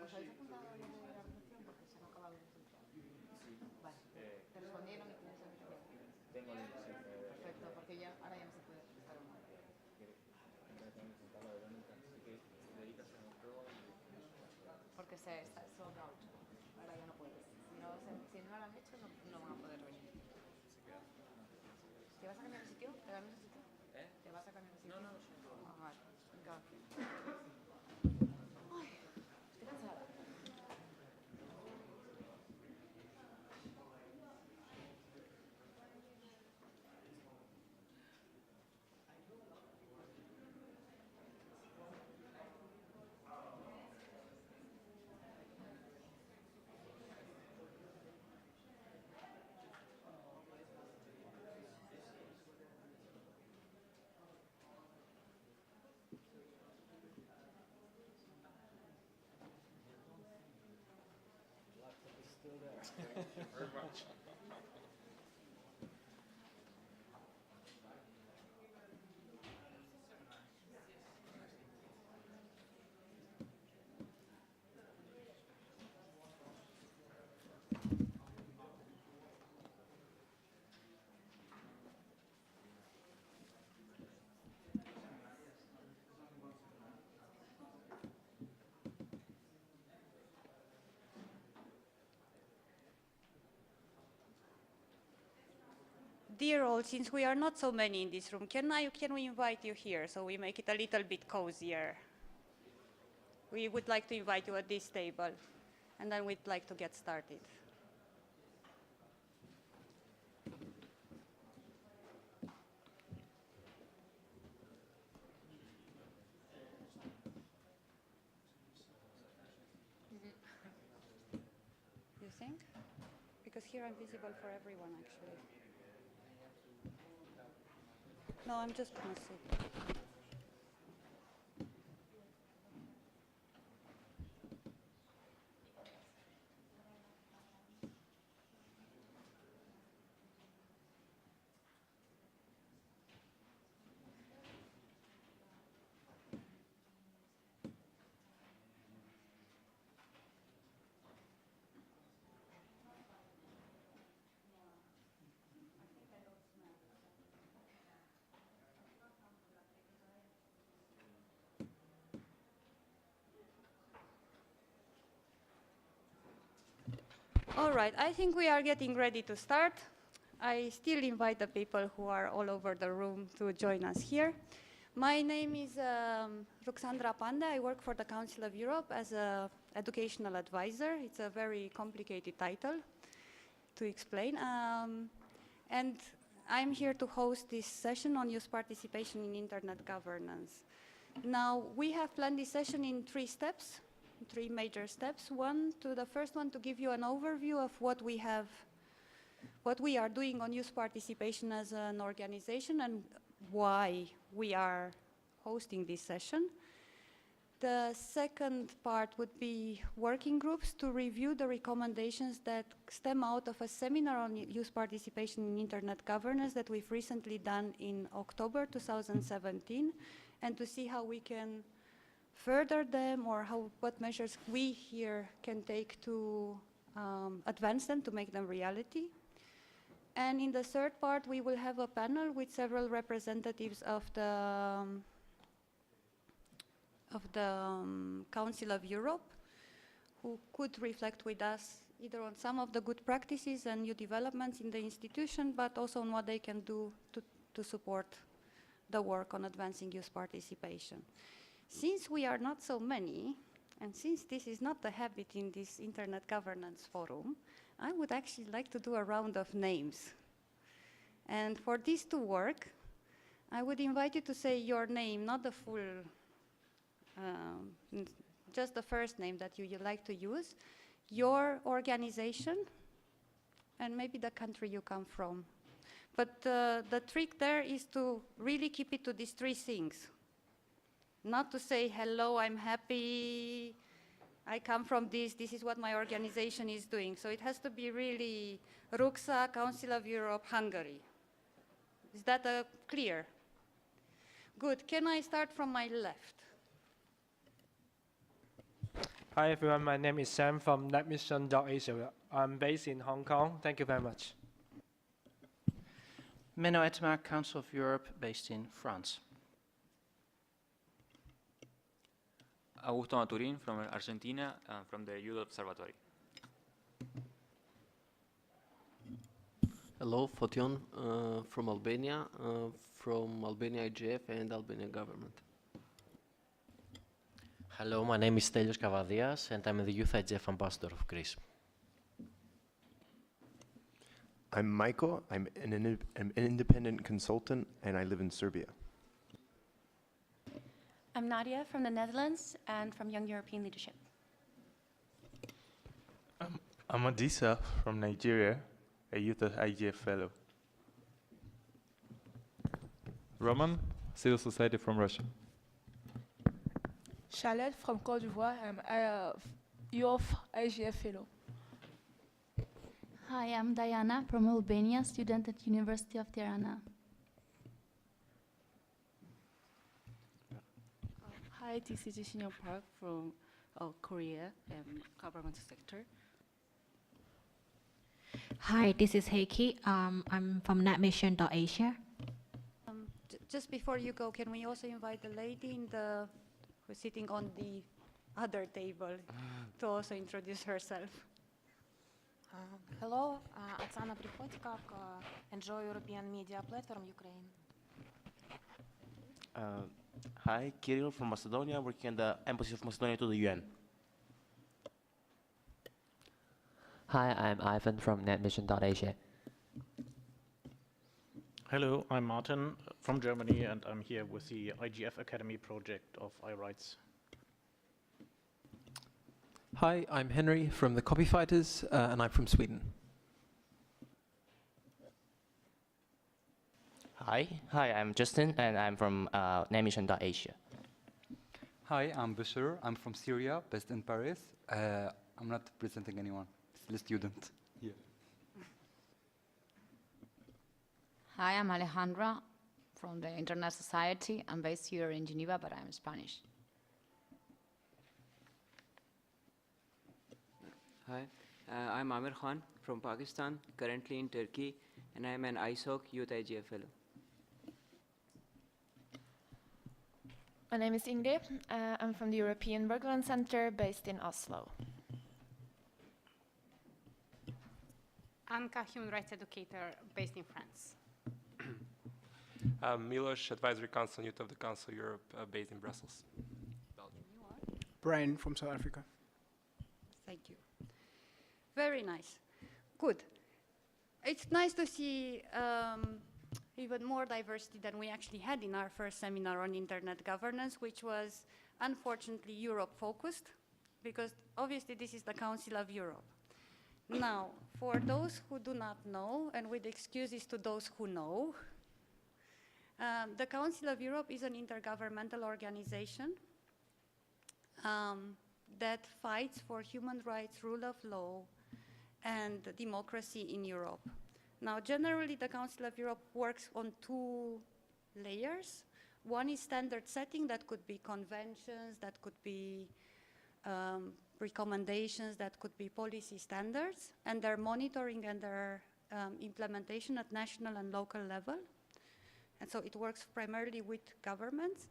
¿Os habéis apuntado a lo de la recepción? Porque se han acabado los resultados. Sí. Vale. ¿Te respondieron y tienes el mismo? Tengo el sí. Perfecto, porque ya, ahora ya no se puede registrar uno. Tengo que preguntarlo a Verónica, así que Verónica se anotó y... Porque son out. Ahora ya no puedes. Si no lo han hecho, no van a poder venir. Se queda. ¿Te vas a cambiar de sitio? ¿Te cambias de sitio? ¿Te vas a cambiar de sitio? No. Ah, vale. Venga. Ay, estoy cansada. Still there. Thank you very much. Dear all, since we are not so many in this room, can we invite you here so we make it a little bit cozier? We would like to invite you at this table, and then we'd like to get started. You think? Because here I'm visible for everyone, actually. No, I'm just going to sit. All right, I think we are getting ready to start. I still invite the people who are all over the room to join us here. My name is Ruxandra Panda. I work for the Council of Europe as an educational advisor. It's a very complicated title to explain. And I'm here to host this session on youth participation in internet governance. Now, we have planned this session in three major steps. The first one, to give you an overview of what we are doing on youth participation as an organization and why we are hosting this session. The second part would be working groups to review the recommendations that stem out of a seminar on youth participation in internet governance that we've recently done in October 2017, and to see how we can further them, or what measures we here can take to advance them, to make them reality. And in the third part, we will have a panel with several representatives of the Council of Europe, who could reflect with us either on some of the good practices and new developments in the institution, but also on what they can do to support the work on advancing youth participation. Since we are not so many, and since this is not the habit in this Internet Governance Forum, I would actually like to do a round of names. And for this to work, I would invite you to say your name, not the full, just the first name that you like to use, your organization, and maybe the country you come from. But the trick there is to really keep it to these three things. Not to say, hello, I'm happy, I come from this is what my organization is doing. So it has to be really RUXA, Council of Europe, Hungary. Is that clear? Good. Can I start from my left? Hi everyone, my name is Sam from netmission.asia. I'm based in Hong Kong. Thank you very much. Menno Ettema, Council of Europe, based in France. Augusto Maturin from Argentina, from the Youth Observatory. Hello, Fotion from Albania IGF and Albanian government. Hello, my name is Stelios Kavadias and I'm the Youth IGF Ambassador of Greece. I'm Michael. I'm an independent consultant and I live in Serbia. I'm Nadia from the Netherlands and from Young European Leadership. I'm Adisa from Nigeria, a Youth IGF Fellow. Roman, Civil Society from Russia. Charlotte from Côte d'Ivoire. I'm a Youth IGF Fellow. Hi, I'm Diana from Albania, student at University of Tirana. Hi, this is Shinyo Park from Korea, government sector. Hi, this is Heiki. I'm from netmission.asia. Just before you go, can we also invite the lady who's sitting on the other table to also introduce herself? Hello, Оксана Приходько, Enjoy European Media Platform, Ukraine. Hi, Kirill from Macedonia, working at the Embassy of Macedonia to the UN. Hi, I'm Ivan from netmission.asia. Hello, I'm Martin from Germany, and I'm here with the IGF Academy project of iRights. Hi, I'm Henry from the Copy Fighters, and I'm from Sweden. Hi, I'm Justin, and I'm from netmission.asia. Hi, I'm Bashir. I'm from Syria, based in Paris. I'm not presenting anyone, still a student here. Hi, I'm Alejandra from the Internet Society. I'm based here in Geneva, but I'm Spanish. Hi, I'm Amir Khan from Pakistan, currently in Turkey, and I'm an ISOC Youth IGF Fellow. My name is Ingrid. I'm from the European Bergland Center, based in Oslo. Anka, human rights educator, based in France. Milos, Advisory Council, Youth of the Council Europe, based in Brussels, Belgium. Brian from South Africa. Thank you. Very nice. Good. It's nice to see even more diversity than we actually had in our first seminar on internet governance, which was unfortunately Europe-focused, because obviously this is the Council of Europe. Now, for those who do not know, and with excuses to those who know, the Council of Europe is an intergovernmental organization that fights for human rights, rule of law, and democracy in Europe. Now, generally, the Council of Europe works on two layers. One is standard setting, that could be conventions, that could be recommendations, that could be policy standards, and their monitoring and their implementation at national and local level. And so it works primarily with governments.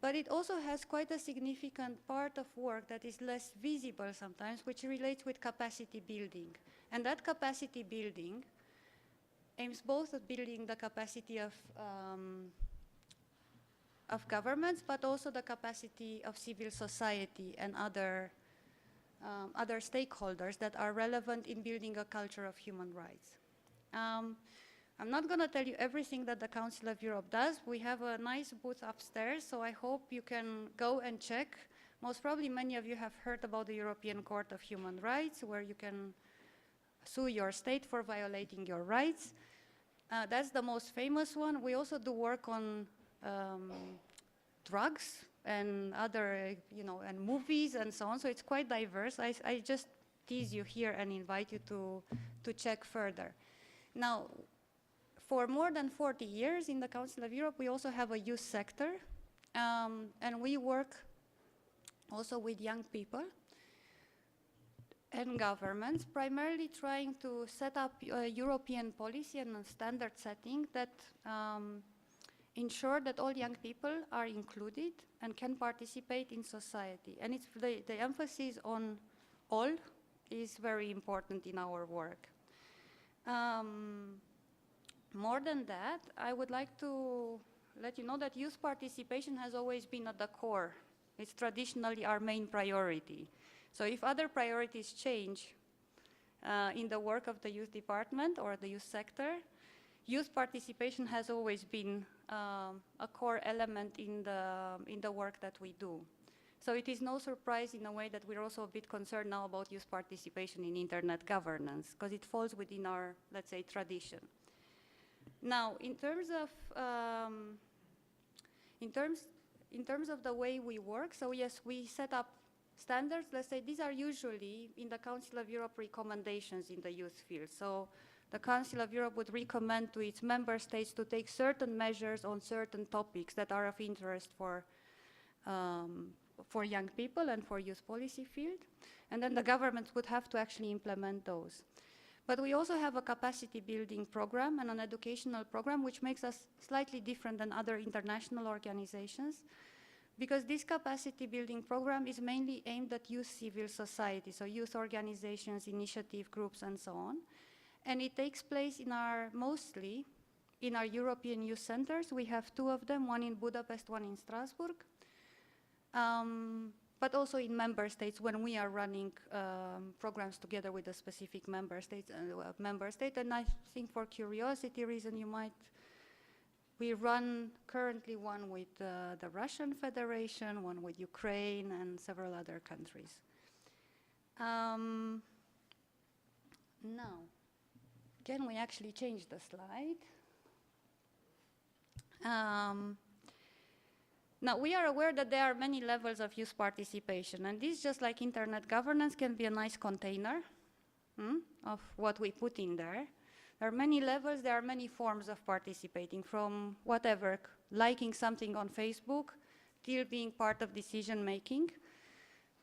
But it also has quite a significant part of work that is less visible sometimes, which relates with capacity building. And that capacity building aims both at building the capacity of governments, but also the capacity of civil society and other stakeholders that are relevant in building a culture of human rights. I'm not going to tell you everything that the Council of Europe does. We have a nice booth upstairs, so I hope you can go and check. Most probably many of you have heard about the European Court of Human Rights, where you can sue your state for violating your rights. That's the most famous one. We also do work on drugs and other, and movies and so on, so it's quite diverse. I just tease you here and invite you to check further. Now, for more than 40 years in the Council of Europe, we also have a youth sector, and we work also with young people. and governments, primarily trying to set up a European policy and a standard setting that ensure that all young people are included and can participate in society. And it's the emphasis on all is very important in our work. More than that, I would like to let you know that youth participation has always been at the core. It's traditionally our main priority. So if other priorities change in the work of the youth department or the youth sector, youth participation has always been a core element in the work that we do. So it is no surprise in a way that we're also a bit concerned now about youth participation in internet governance, because it falls within our, let's say, tradition. Now, in terms of the way we work, so yes, we set up standards. Let's say these are usually in the Council of Europe recommendations in the youth field. So the Council of Europe would recommend to its member states to take certain measures on certain topics that are of interest for young people and for youth policy field. And then the governments would have to actually implement those. But we also have a capacity building program and an educational program which makes us slightly different than other international organizations, because this capacity building program is mainly aimed at youth civil society, so youth organizations, initiative groups, and so on. And it takes place mostly in our European youth centers. We have 2 of them, one in Budapest, one in Strasbourg. But also in member states when we are running programs together with a specific member state. And I think for curiosity reason, we run currently one with the Russian Federation, one with Ukraine, and several other countries. Now, can we actually change the slide? Now, we are aware that there are many levels of youth participation, and this, just like internet governance, can be a nice container of what we put in there. There are many levels, there are many forms of participating, from whatever, liking something on Facebook, till being part of decision making.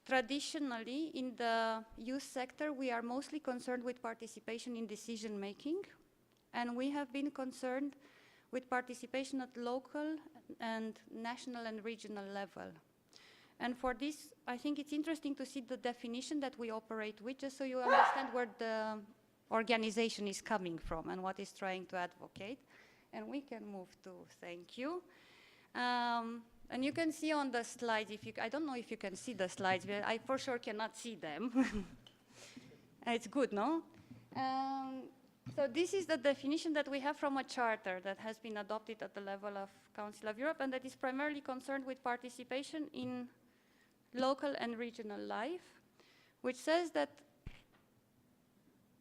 Traditionally, in the youth sector, we are mostly concerned with participation in decision making, and we have been concerned with participation at local and national and regional level. And for this, I think it's interesting to see the definition that we operate with, just so you understand where the organization is coming from and what it's trying to advocate. And we can move to thank you. And you can see on the slides, I don't know if you can see the slides, but I for sure cannot see them. It's good, no? So this is the definition that we have from a charter that has been adopted at the level of Council of Europe, and that is primarily concerned with participation in local and regional life, which says that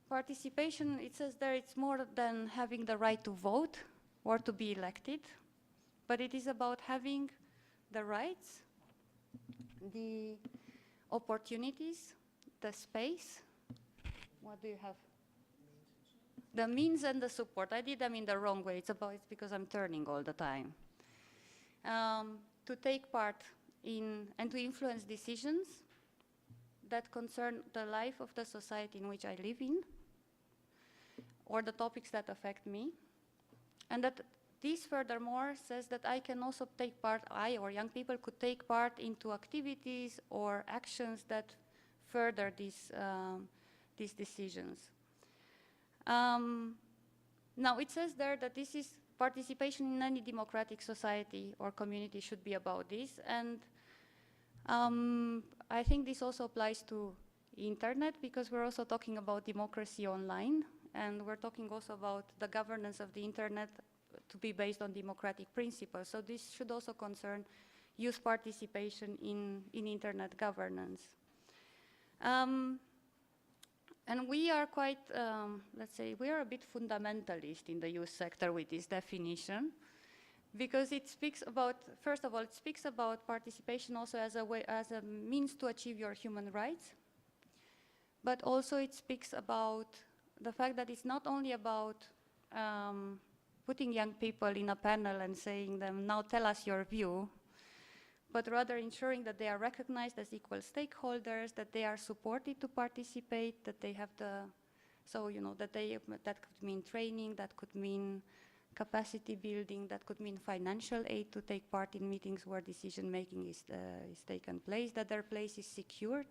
participation, it says there, it's more than having the right to vote or to be elected, but it is about having the rights, the opportunities, the space. What do you have? The means and the support. I did them in the wrong way. It's because I'm turning all the time. To take part in and to influence decisions that concern the life of the society in which I live in, or the topics that affect me. And that this furthermore says that I can also take part, I or young people could take part into activities or actions that further these decisions. Now, it says there that this is participation in any democratic society or community should be about this, and I think this also applies to internet, because we're also talking about democracy online, and we're talking also about the governance of the internet to be based on democratic principles. So this should also concern youth participation in internet governance. And we are quite, let's say, we are a bit fundamentalist in the youth sector with this definition, because it speaks about, first of all, it speaks about participation also as a means to achieve your human rights, but also it speaks about the fact that it's not only about putting young people in a panel and saying them, now tell us your view, but rather ensuring that they are recognized as equal stakeholders, that they are supported to participate, that they have the, so that could mean training, that could mean capacity building, that could mean financial aid to take part in meetings where decision making is taken place, that their place is secured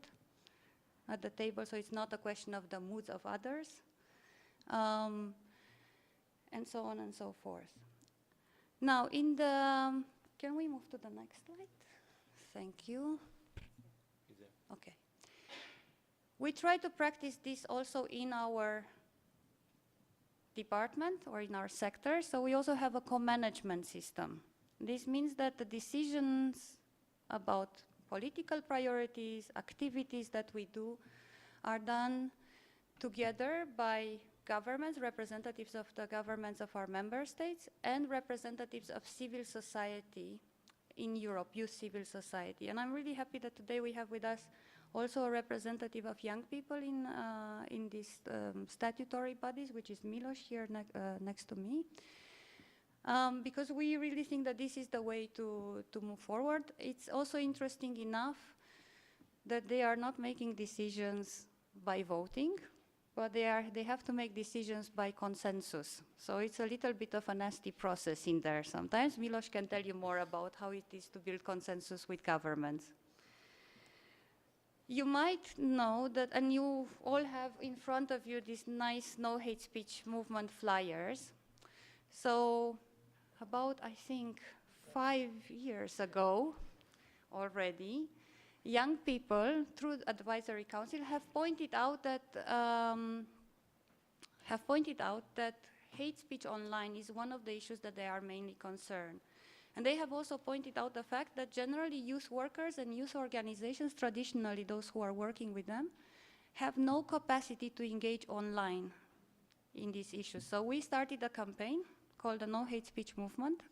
at the table, so it's not a question of the moods of others, and so on and so forth. Now, can we move to the next slide? Thank you. Okay. We try to practice this also in our department or in our sector, so we also have a co-management system. This means that the decisions about political priorities, activities that we do, are done together by governments, representatives of the governments of our member states, and representatives of civil society in Europe, youth civil society. And I'm really happy that today we have with us also a representative of young people in these statutory bodies, which is Milos here next to me. Because we really think that this is the way to move forward. It's also interesting enough that they are not making decisions by voting, but they have to make decisions by consensus. So it's a little bit of a nasty process in there sometimes. Milos can tell you more about how it is to build consensus with governments. You might know that, and you all have in front of you these nice no hate speech movement flyers. So about, I think, 5 years ago already, young people through advisory council have pointed out that hate speech online is one of the issues that they are mainly concerned. And they have also pointed out the fact that generally youth workers and youth organizations, traditionally those who are working with them, have no capacity to engage online in these issues. So we started a campaign called the No Hate Speech Movement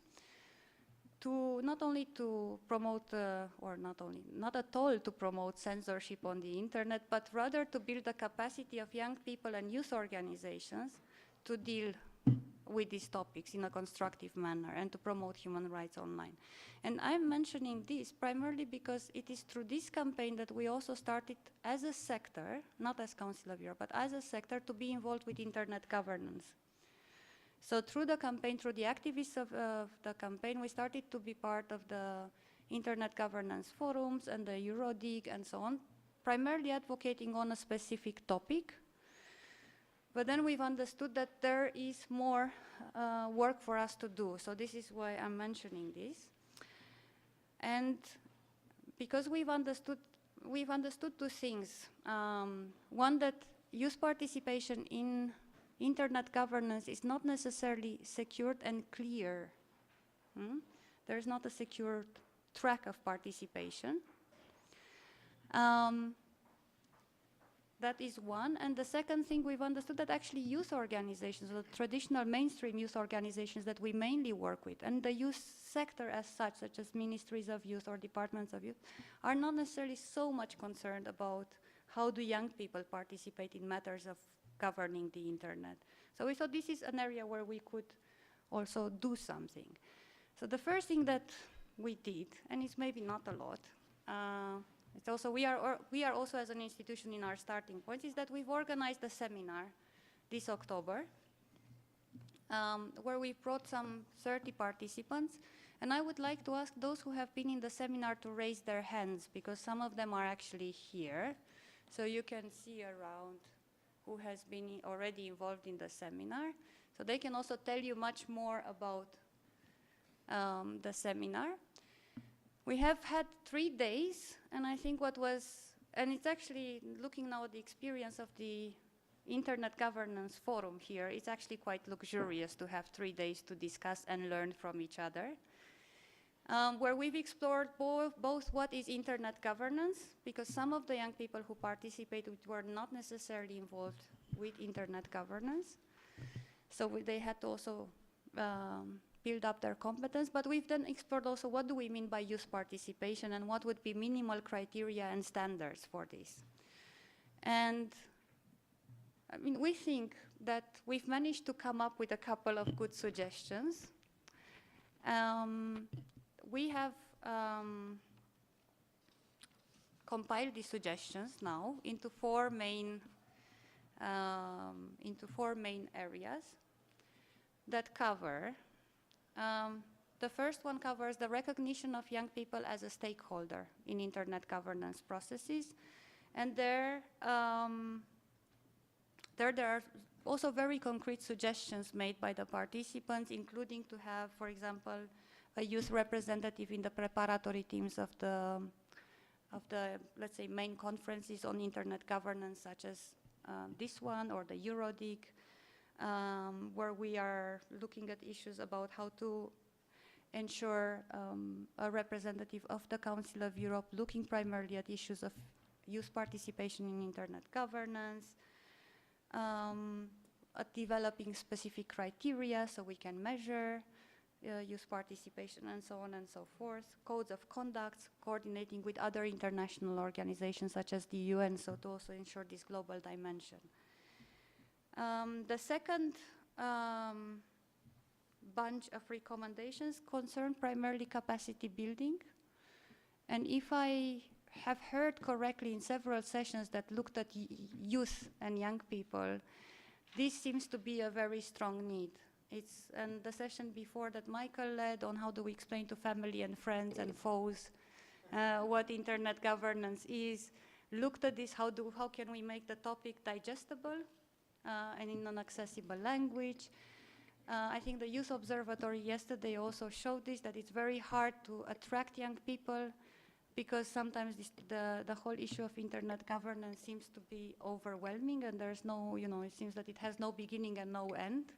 to not only to promote, not at all to promote censorship on the internet, but rather to build the capacity of young people and youth organizations to deal with these topics in a constructive manner and to promote human rights online. And I'm mentioning this primarily because it is through this campaign that we also started as a sector, not as Council of Europe, but as a sector to be involved with internet governance. So through the campaign, through the activists of the campaign, we started to be part of the internet governance forums and the Eurodig and so on, primarily advocating on a specific topic. But then we've understood that there is more work for us to do. So this is why I'm mentioning this. And because we've understood two things. One, that youth participation in internet governance is not necessarily secured and clear. There is not a secured track of participation. That is one. And the second thing, we've understood that actually youth organizations, the traditional mainstream youth organizations that we mainly work with, and the youth sector as such as ministries of youth or departments of youth, are not necessarily so much concerned about how do young people participate in matters of governing the internet. So we thought this is an area where we could also do something. So the first thing that we did, and it's maybe not a lot, it's also, we are also as an institution in our starting point, is that we've organized a seminar this October where we brought some 30 participants. And I would like to ask those who have been in the seminar to raise their hands, because some of them are actually here. So you can see around who has been already involved in the seminar. So they can also tell you much more about the seminar. We have had 3 days, and I think and it's actually, looking now at the experience of the Internet Governance Forum here, it's actually quite luxurious to have 3 days to discuss and learn from each other, where we've explored both what is internet governance, because some of the young people who participated were not necessarily involved with internet governance, so they had to also build up their competence, but we've then explored also what do we mean by youth participation and what would be minimal criteria and standards for this. And I mean, we think that we've managed to come up with a couple of good suggestions. We have compiled these suggestions now into four main areas that cover. The first one covers the recognition of young people as a stakeholder in internet governance processes, and there are also very concrete suggestions made by the participants, including to have, for example, a youth representative in the preparatory teams of the let's say main conferences on internet governance, such as this one or the Eurodig, where we are looking at issues about how to ensure a representative of the Council of Europe looking primarily at issues of youth participation in internet governance, at developing specific criteria so we can measure youth participation and so on and so forth, codes of conduct, coordinating with other international organizations such as the UN, so to also ensure this global dimension. The second bunch of recommendations concern primarily capacity building. And if I have heard correctly in several sessions that looked at youth and young people, this seems to be a very strong need. And the session before that Michael led on how do we explain to family and friends and foes what internet governance is, looked at this, how can we make the topic digestible and in an accessible language. I think the Youth Observatory yesterday also showed this, that it's very hard to attract young people because sometimes the whole issue of internet governance seems to be overwhelming and there's no, it seems that it has no beginning and no end.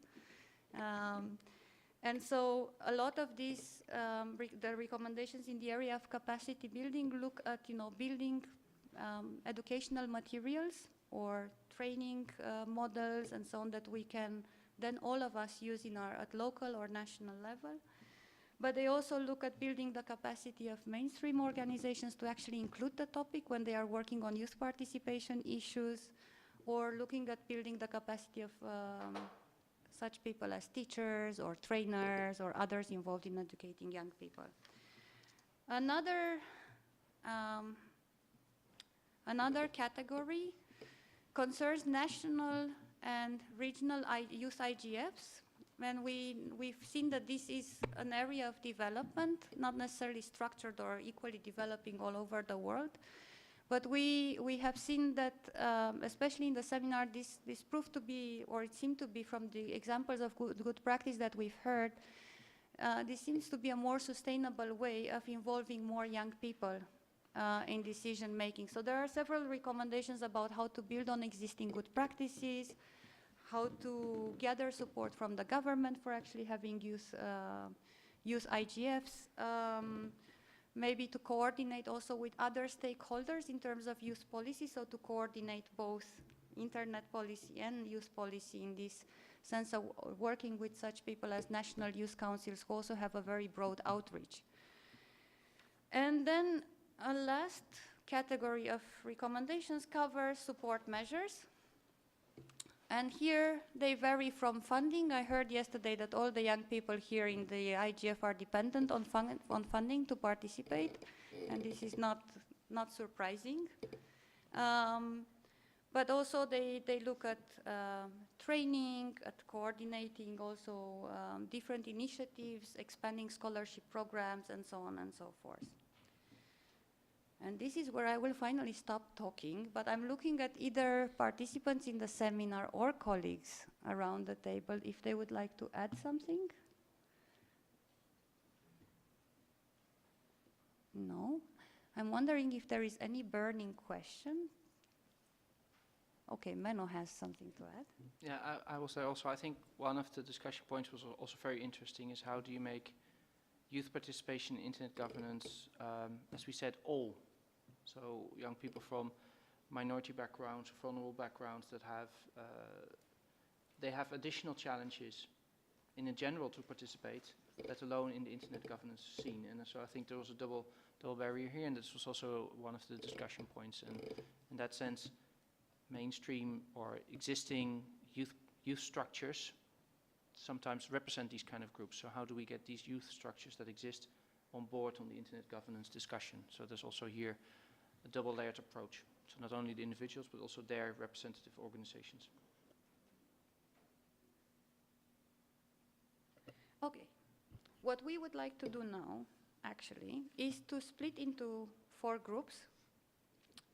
And so a lot of these, the recommendations in the area of capacity building look at, building educational materials or training models and so on that we can then all of us use at local or national level. But they also look at building the capacity of mainstream organizations to actually include the topic when they are working on youth participation issues, or looking at building the capacity of such people as teachers or trainers or others involved in educating young people. Another category concerns national and regional youth IGFs. And we've seen that this is an area of development, not necessarily structured or equally developing all over the world. But we have seen that, especially in the seminar, this proved to be, or it seemed to be from the examples of good practice that we've heard, this seems to be a more sustainable way of involving more young people in decision making. So there are several recommendations about how to build on existing good practices, how to gather support from the government for actually having youth IGFs, maybe to coordinate also with other stakeholders in terms of youth policy, so to coordinate both internet policy and youth policy in this sense of working with such people as national youth councils who also have a very broad outreach. And then a last category of recommendations covers support measures. And here they vary from funding. I heard yesterday that all the young people here in the IGF are dependent on funding to participate, and this is not surprising. But also they look at training, at coordinating also different initiatives, expanding scholarship programs, and so on and so forth. And this is where I will finally stop talking, but I'm looking at either participants in the seminar or colleagues around the table if they would like to add something. No? I'm wondering if there is any burning question. Okay, Menno has something to add. Yeah, I will say also, I think one of the discussion points was also very interesting is how do you make youth participation in internet governance, as we said, all. So young people from minority backgrounds, vulnerable backgrounds that have, they have additional challenges in general to participate, let alone in the internet governance scene. And so I think there was a double barrier here, and this was also one of the discussion points. And in that sense, mainstream or existing youth structures sometimes represent these kind of groups. So how do we get these youth structures that exist on board on the internet governance discussion? So there's also here a double-layered approach. So not only the individuals, but also their representative organizations. Okay. What we would like to do now, actually, is to split into 4 groups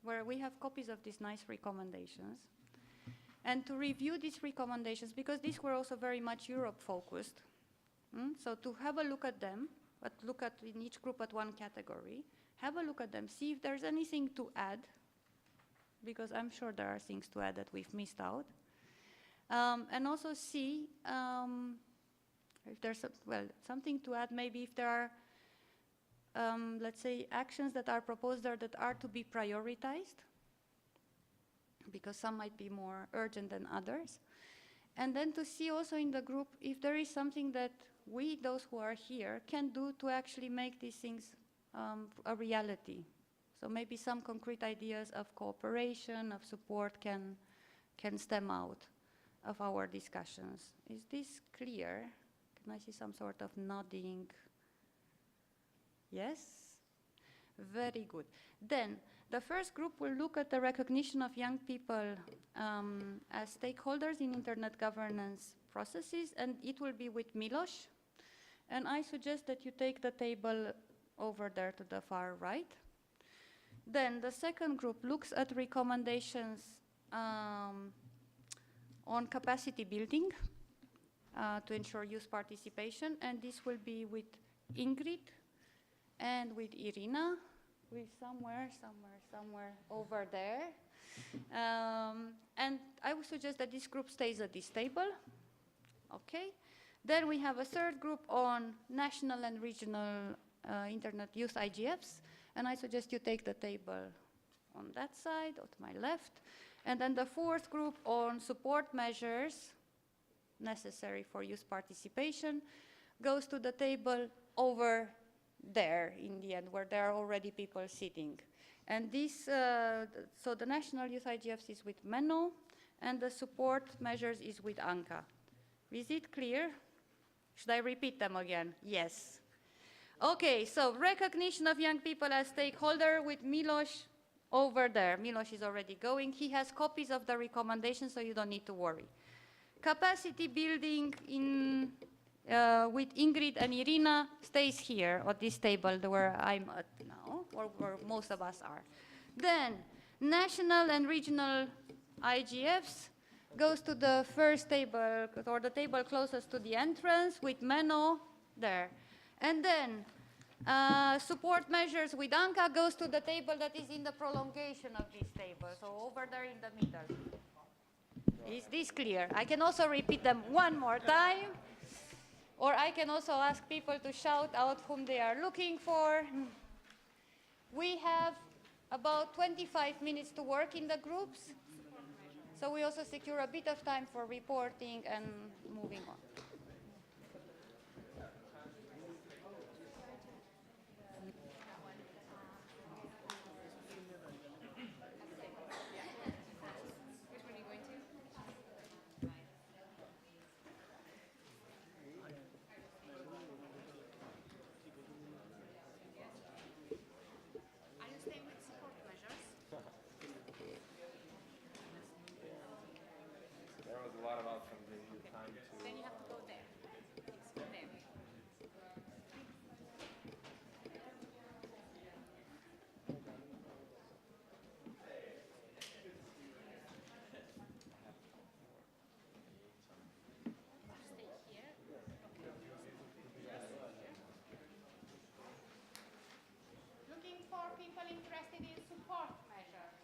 where we have copies of these nice recommendations, and to review these recommendations, because these were also very much Europe-focused. So to have a look at them, but look at in each group at one category, have a look at them, see if there's anything to add, because I'm sure there are things to add that we've missed out. And also see if there's something to add, maybe if there are, let's say, actions that are proposed there that are to be prioritized, because some might be more urgent than others. And then to see also in the group if there is something that we, those who are here, can do to actually make these things a reality. So maybe some concrete ideas of cooperation, of support can stem out of our discussions. Is this clear? Can I see some sort of nodding? Yes? Very good. Then, the first group will look at the recognition of young people as stakeholders in internet governance processes, and it will be with Milos. And I suggest that you take the table over there to the far right. Then the second group looks at recommendations on capacity building to ensure youth participation, and this will be with Ingrid and with Irina, with somewhere over there. And I would suggest that this group stays at this table. Okay. Then we have a third group on national and regional internet youth IGFs, and I suggest you take the table on that side or to my left. And then the fourth group on support measures necessary for youth participation goes to the table over there in the end, where there are already people sitting. And this, so the national youth IGFs is with Menno, and the support measures is with Anka. Is it clear? Should I repeat them again? Yes. Okay, so recognition of young people as stakeholder with Milos over there. Milos is already going. He has copies of the recommendations, so you don't need to worry. Capacity building in, with Ingrid and Irina stays here at this table where I'm at now, or where most of us are. Then national and regional IGFs goes to the first table, or the table closest to the entrance with Menno there. And then support measures with Anka goes to the table that is in the prolongation of this table, so over there in the middle. Is this clear? I can also repeat them one more time, or I can also ask people to shout out whom they are looking for. We have about 25 minutes to work in the groups, so we also secure a bit of time for reporting and moving on. People interested in support measures.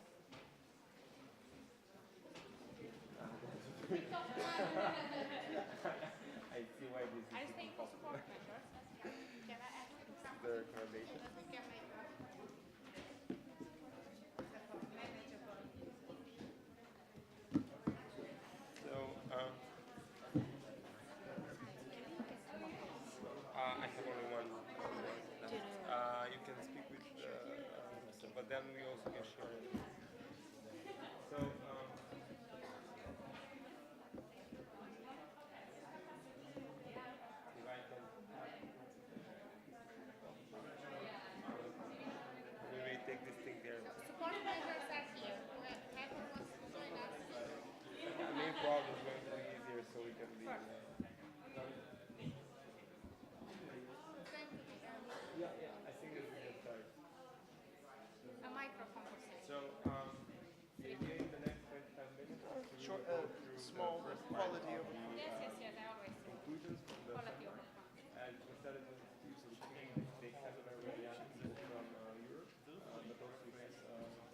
quality over Yes, yes, yes, I always say. conclusions from the Quality seminar. And we started with so the beginning of the seminar where we had people from Europe, but also we had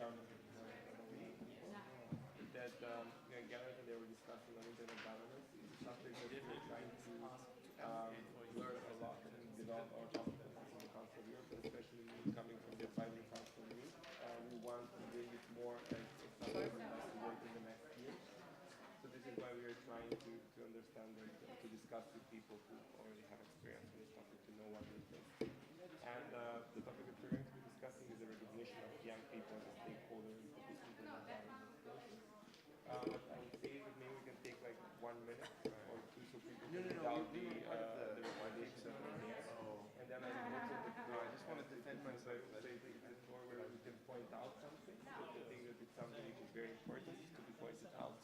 down that gathered and they were discussing on internet governance. It's a subject that we're trying to learn a lot and develop our competencies in the Council of Europe, especially coming from the Advisory Council of Youth. We want to bring it more as something that has to work in the next year. So this is why we are trying to understand and to discuss with people who already have experience in this topic to know what they think. And the topic that we're going to be discussing is the recognition of young people as stakeholders in the internet governance process. I would say that maybe we can take like 1 minute or two so people can read out the recommendations that are there. And then I also I just want to defend myself to say that it's more where we can point out something. But I think that it's something which is very important to be pointed out.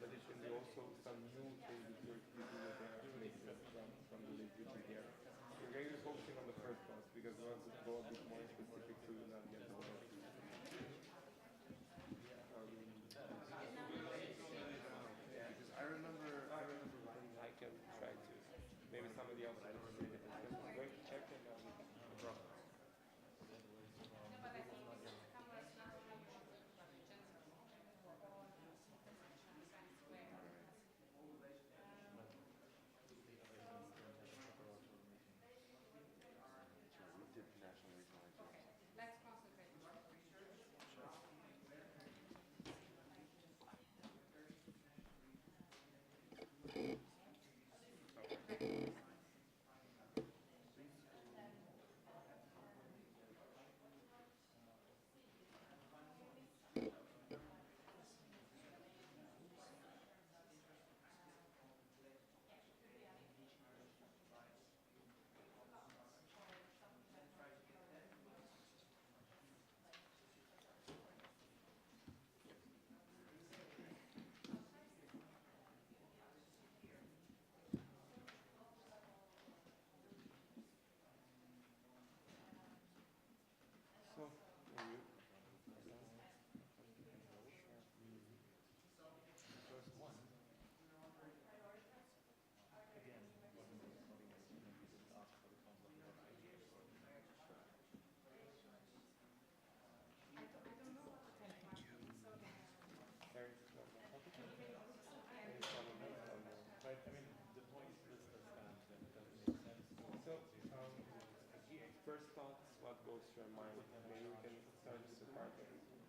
But it can be also some new things that you're that are making from the literature here. We're going to be focusing on the first ones because we want to go a bit more specific to not get the whole because I remember I can try to maybe somebody else will say it. I'm going to check and no problem. First thoughts, what goes through your mind? Maybe we can start with the part of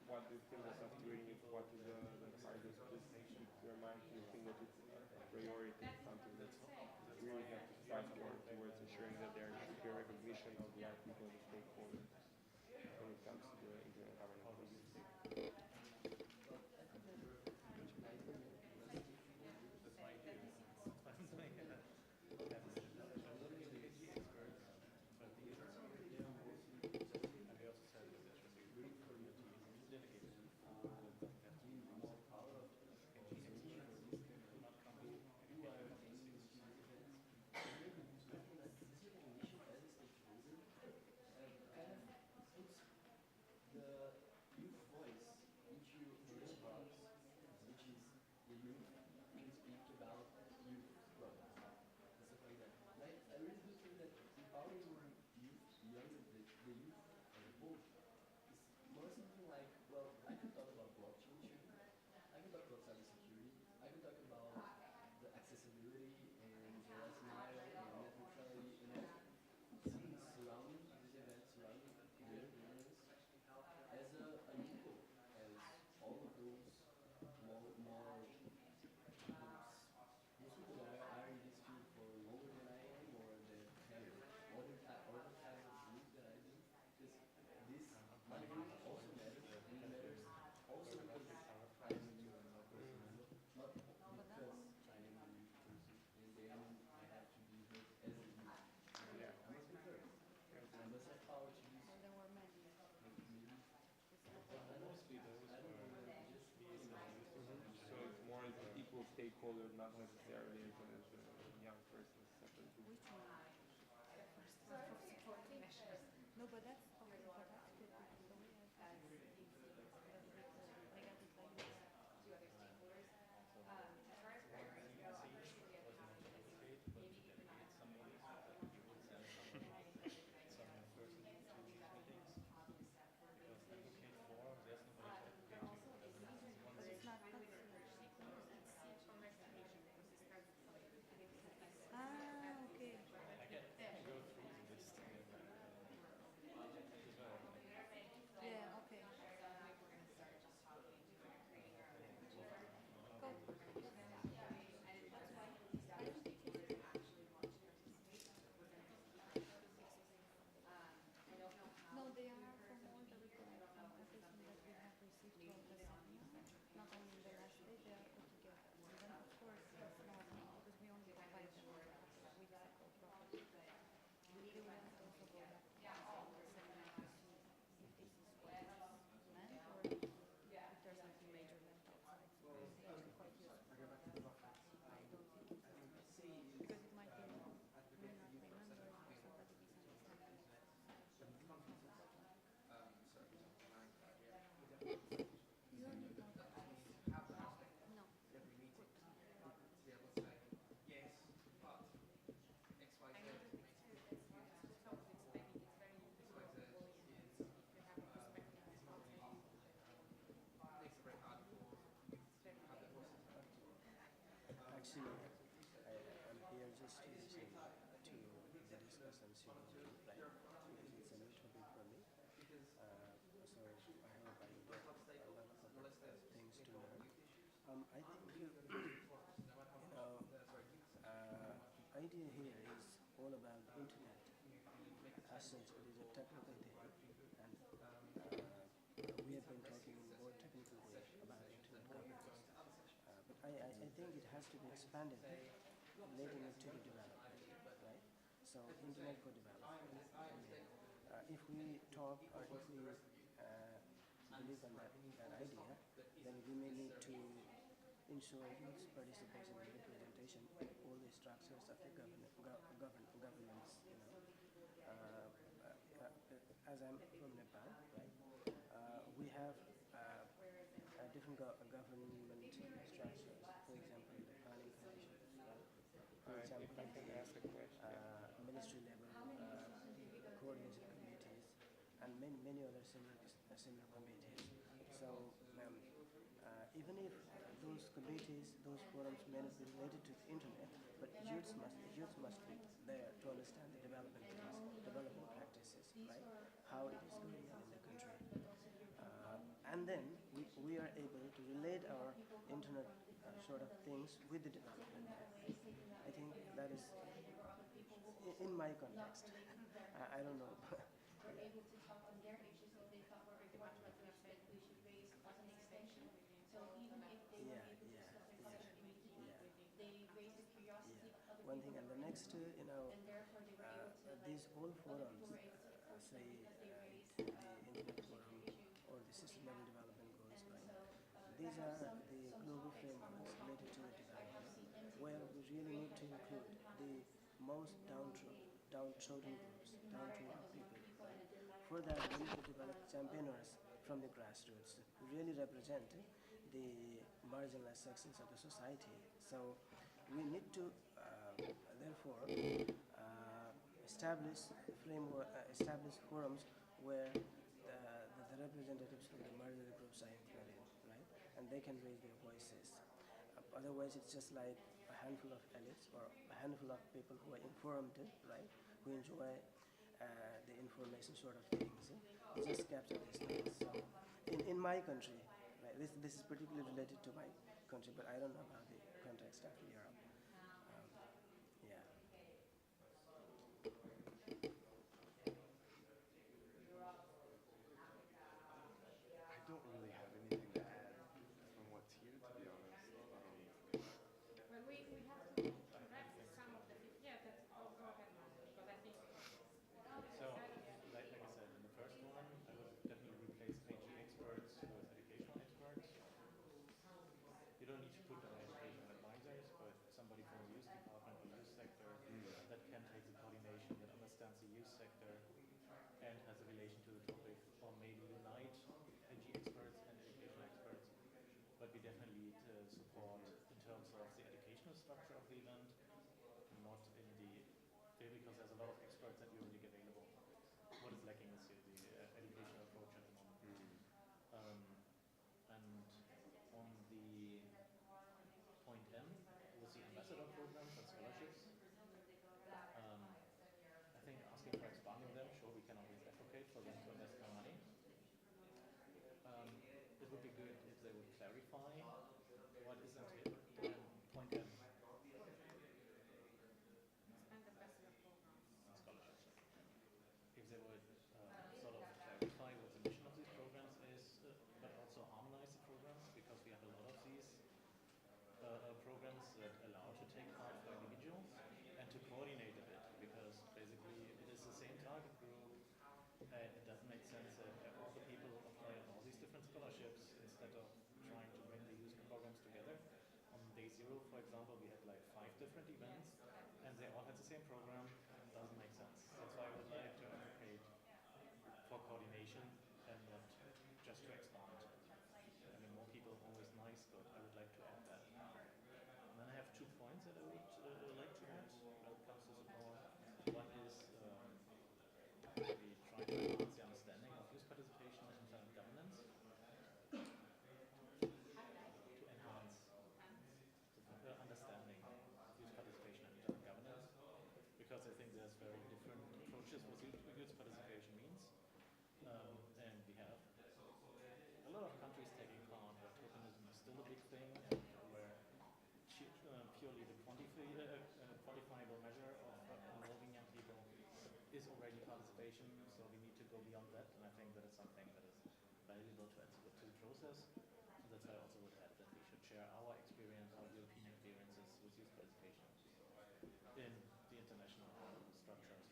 what do you think that after reading it, what is the hardest piece to your mind? Do you think that it's a priority, something that you really have to strive towards ensuring that there should be a recognition of the young people and the stakeholders when it comes to the internet governance? Stakeholder, not necessarily as a young person separately. Which one? First, for supporting measures. No, but that's okay, but that's good because the way as negative like this to other stakeholders. see, I'm here just to listen to the discussions you do, right? Because it's a new topic for me. So I hope I will get a lot of things to learn. I think, the idea here is all about the internet. As such, it is a technical thing, and we have been talking in more technical way about internet governance. But I think it has to be expanded relating it to the development, right? So internet for development. If we talk or if we believe in that idea, then we may need to ensure youth participation and representation in all the structures of the governance. As I'm from Nepal, right? We have different government structures. For example, the planning commission, right? For example, I can ask a question. Ministry level coordination committees, and many other similar committees. So even if those committees, those forums may not be related to the internet, but youths must be there to understand the development practices, right? How it is going on in the country. And then we are able to relate our internet sort of things with the development. I think that is, in my context, I don't know. Were able to talk on their issues that they thought were very much what we said we should raise as an extension. So even if they were able to discuss their position, they raised the curiosity of other One thing, people. and the next, And therefore they were able to, these all forums, were able to support say them because they raised the Internet Forum or the System Level Development Goals, right? These are the global frameworks related to the development, where we really need to include the most downtrodden groups, downtrodden people. For that, we need to develop campaigners from the grassroots who really represent the marginalized sections of the society. So we need to, therefore, establish forums where the representatives from the marginal groups are included, right? And they can raise their voices. Otherwise, it's just like a handful of elites or a handful of people who are informed, right? Who enjoy the information sort of things. Just capture these things. So, in my country, right? This is particularly related to my country, but I don't know about the context of Europe. Yeah. I don't really have anything to add from what's here, to be honest. Well, we have to address some of the things. Yeah, that's go ahead, because I think. So, like I said, in the first one, I would definitely replace AG experts with educational experts. You don't need to put on educational advisors, but somebody from the youth department or youth sector that can take the coordination, that understands the youth sector and has a relation to the topic, or maybe unite AG experts and educational experts. But we definitely need support in terms of the educational structure of the event, not in the, because there's a lot of experts that you already get available. What is lacking is the educational approach at the moment. And on the point M was the ambassador programs and scholarships. I think asking for expanding them, sure, we can always advocate for them to invest more money. It would be good if they would clarify what is entailed in point M. And the ambassador programs. And scholarships. If they would sort of clarify what the mission of these programs is, but also harmonize the programs, because we have a lot of these programs that allow to take part for individuals, and to coordinate a bit, because basically it is the same target group. It doesn't make sense that all the people apply on all these different scholarships instead of trying to bring the youth programs together. On day 0, for example, we had like 5 different events, and they all had the same program. It doesn't make sense. That's why I would like to advocate for coordination and not just to expand. I mean, more people always nice, but I would like to add that. And then I have 2 points that I would like to add when it comes to support. One is we try to enhance the understanding of youth participation in internet governance. To enhance the understanding basically, a quantifiable measure of involving young people is already participation, so we need to go beyond that, and I think that is something that is valuable to add to the process. And that's why I also would add that we should share our experience, our European experiences with youth participation in the international structures.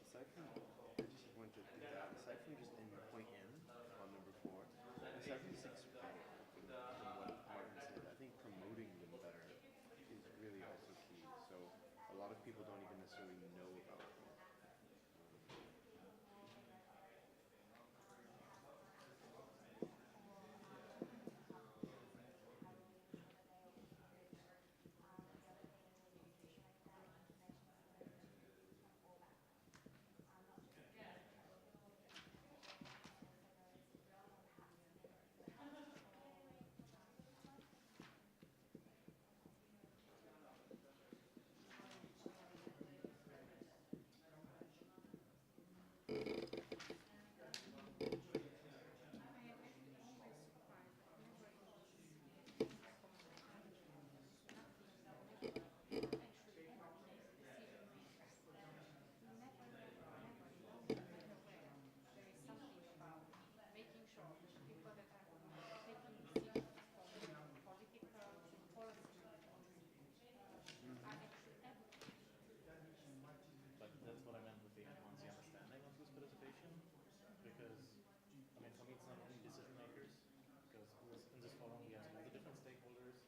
Aside from, I just wanted to add, aside from just in point in on number 4, aside from just expanding from what Martin said, I think promoting them better is really also key. So a lot of people don't even necessarily know about them. But that's what I meant with the enhance the understanding of youth participation, because, I mean, for me it's not only decision makers, because in this forum we have all the different stakeholders,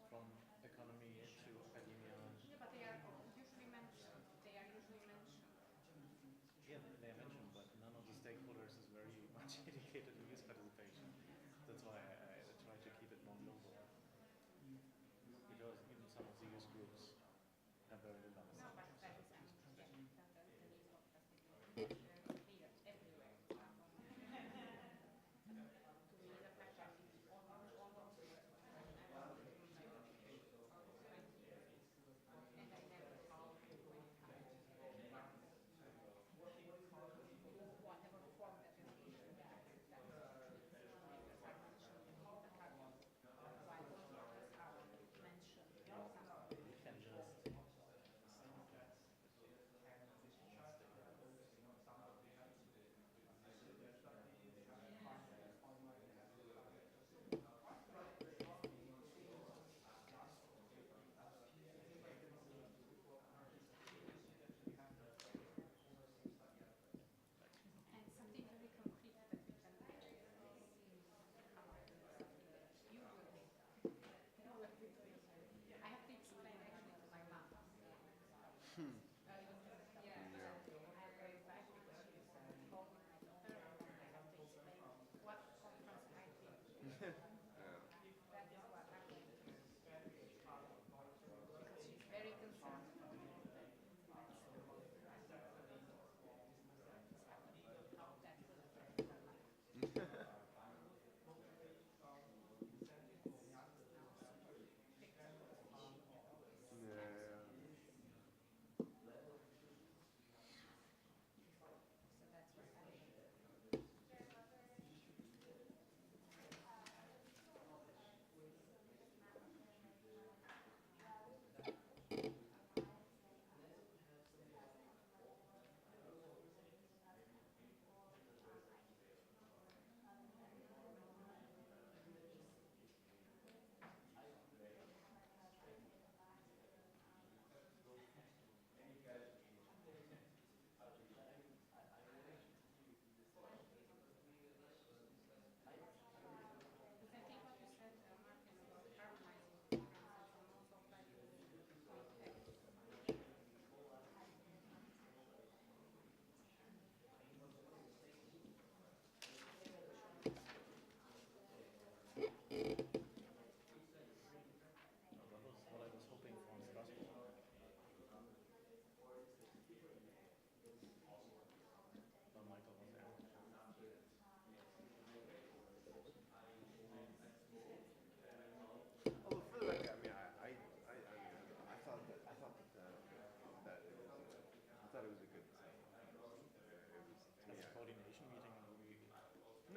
from economy to academia. Yeah, but they are usually mentioned. They are usually mentioned. Yeah, they are mentioned, but none of the stakeholders is very much educated in youth participation. That's why I try to keep it more global. Because even some of the youth groups have very little understanding. No, but that is, the needs of participation is clear everywhere. To me, the fact that all those years when I was in Europe, and I never saw when it comes to whatever form that is given, that makers are mentioned in the academy, while others are mentioned. You can just And something very concrete that we can come up with something that you will make. You will be doing. I have to explain actually to my mom. Yeah, I'm very back because she's home with my daughter, and I have to explain what conference I think. That is what I'm going to do. Because she's very concerned about that. That's happening, how that will affect her life.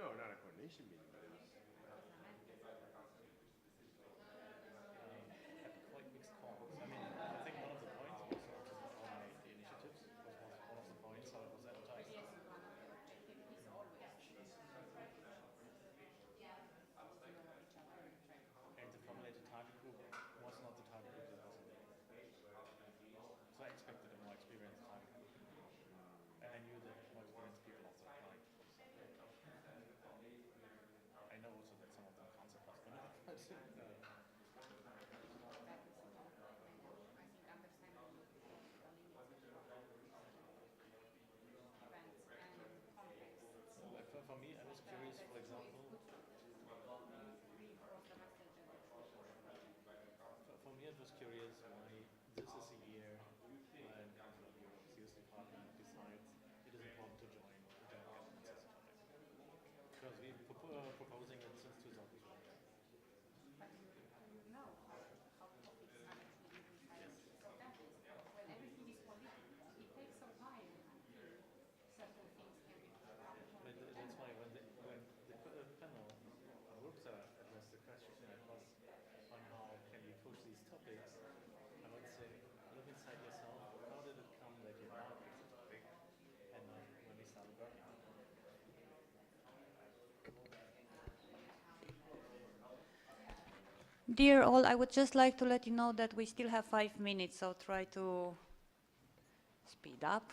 No, not a coordination meeting, but it was. Had quite mixed comments. I mean, I think one of the points was also on the initiatives was one of the points how it was advertised. Yes, one of the objectives is always to know each other and try to And the formulated target group was not the target group that was in there. So I expected a more experienced target group. And I knew that more experienced people also applied. I know also that some of them can't surpass the limit, but for me, I was curious, for example, for me it was curious why this is a year when Council of Europe's Youth Department decides it is important to join governance as a topic. Because we've been proposing it since 2012. But you know how topics are actually decided. So that is, when everything is political, it takes a while until certain things can be put up on But the that's why agenda. when the panel groups addressed the question, it was on how can we push these topics. I would say, look inside yourself. How did it come that you now picked the topic, and not when we started working on it? Dear all, I would just like to let you know that we still have 5 minutes, so try to speed up.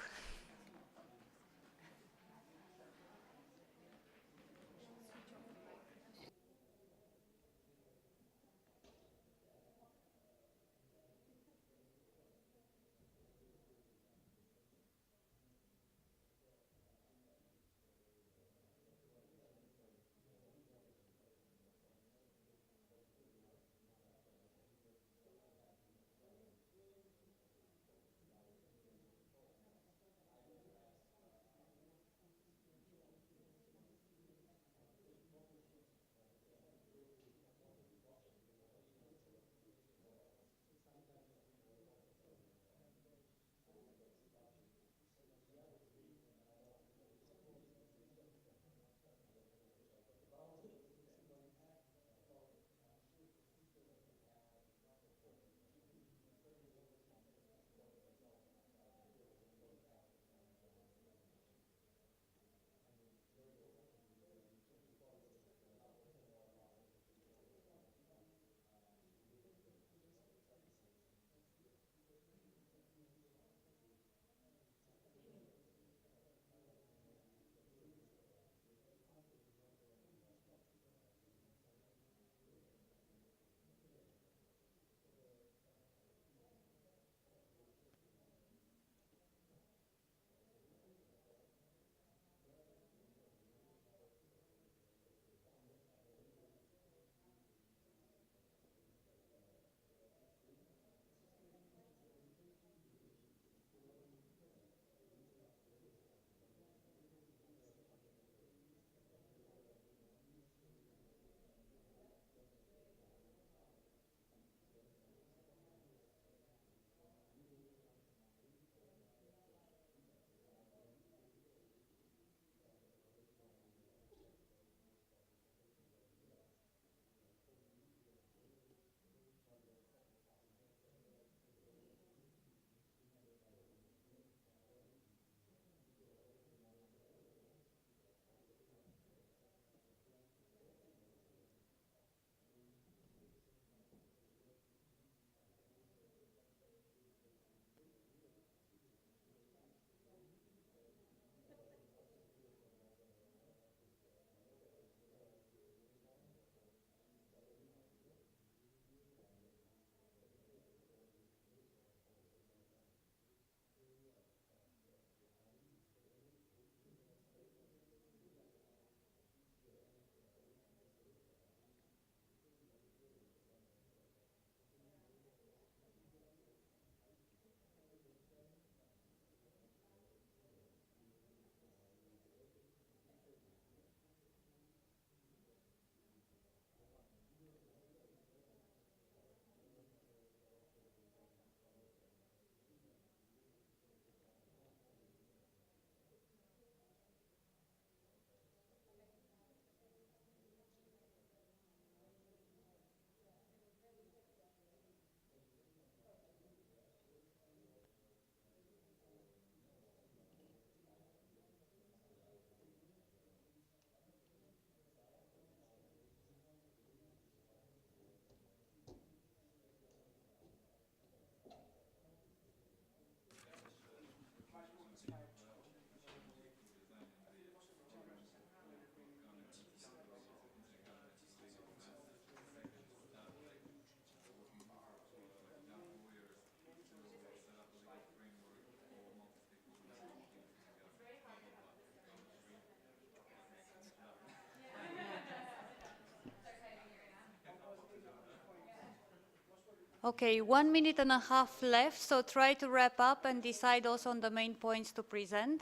Okay, 1.5 minutes left, so try to wrap up and decide also on the main points to present.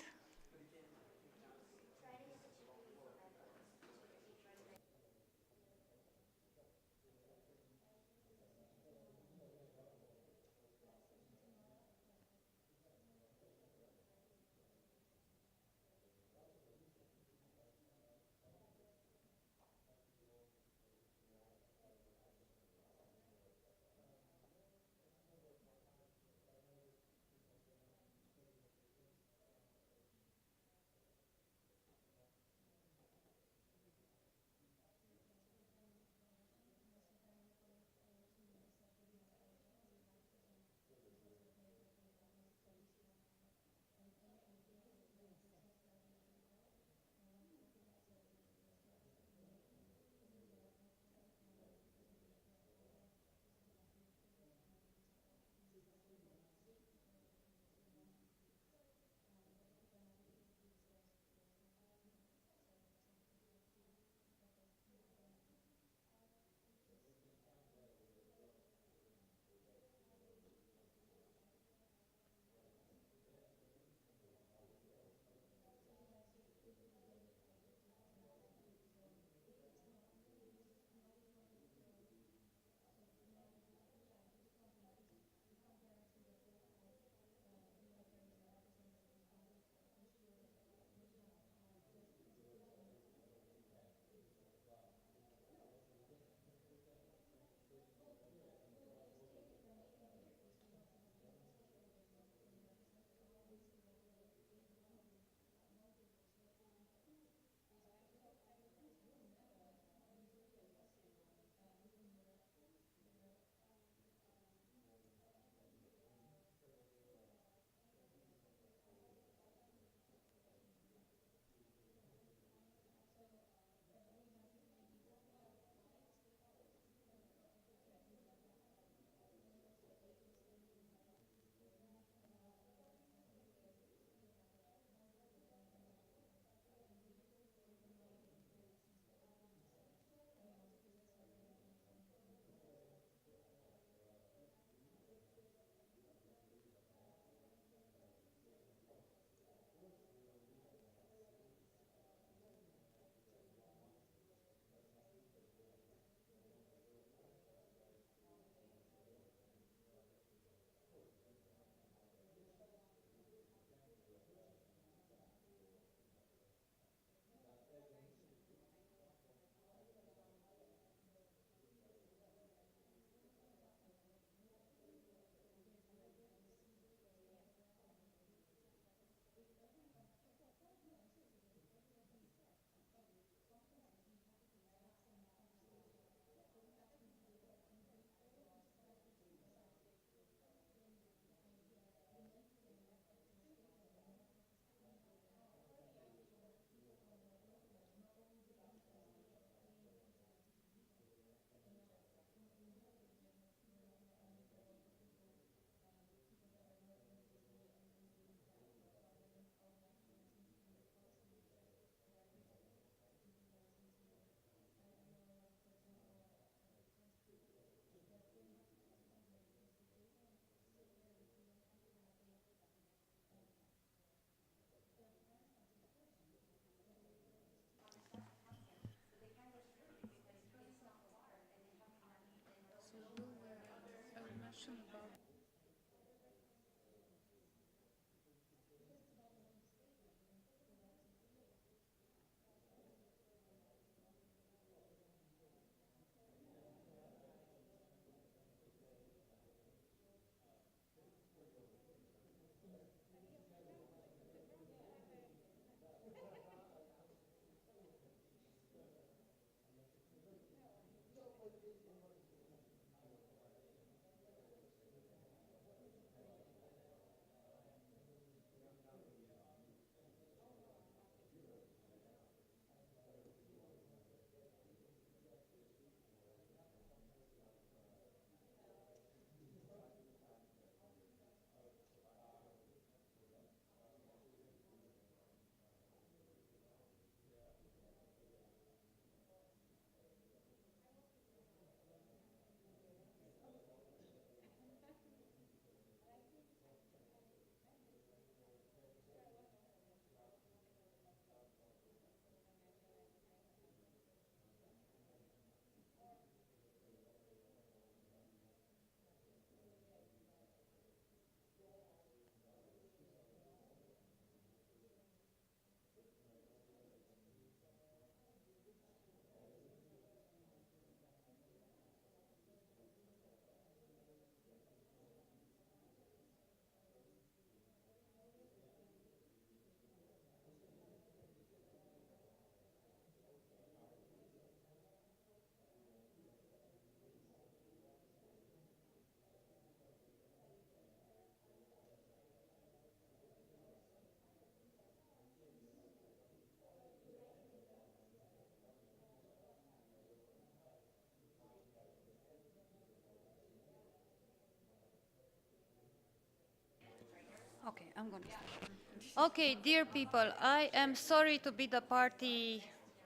Okay, I'm gonna start. Okay, dear people, I am sorry to be the party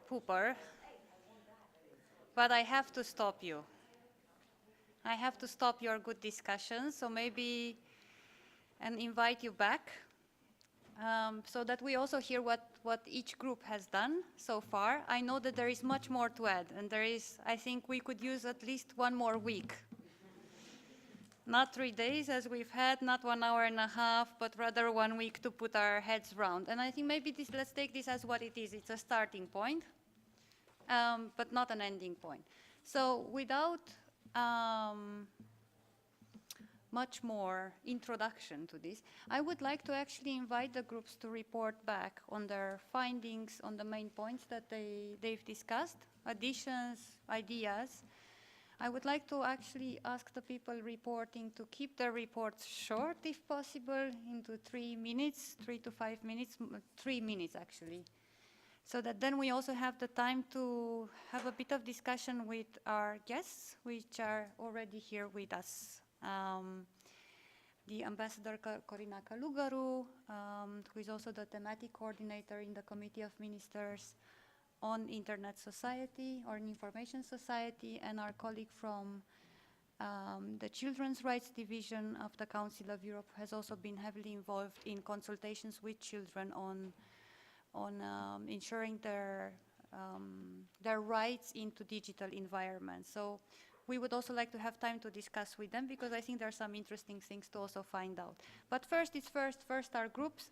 pooper, but I have to stop you. I have to stop your good discussions, so maybe and invite you back so that we also hear what each group has done so far. I know that there is much more to add, and there is, I think we could use at least one more week. Not 3 days as we've had, not 1 hour and a half, but rather 1 week to put our heads round. And I think maybe this, let's take this as what it is. It's a starting point, but not an ending point. So without much more introduction to this, I would like to actually invite the groups to report back on their findings on the main points that they've discussed, additions, ideas. I would like to actually ask the people reporting to keep their reports short, if possible, into 3 minutes, 3 to 5 minutes, 3 minutes actually. So that then we also have the time to have a bit of discussion with our guests, which are already here with us. The Ambassador Corina Kalugaru, who is also the thematic coordinator in the Committee of Ministers on Internet Society or Information Society, and our colleague from the Children's Rights Division of the Council of Europe has also been heavily involved in consultations with children on ensuring their rights into digital environments. So we would also like to have time to discuss with them, because I think there are some interesting things to also find out. But first it's first our groups.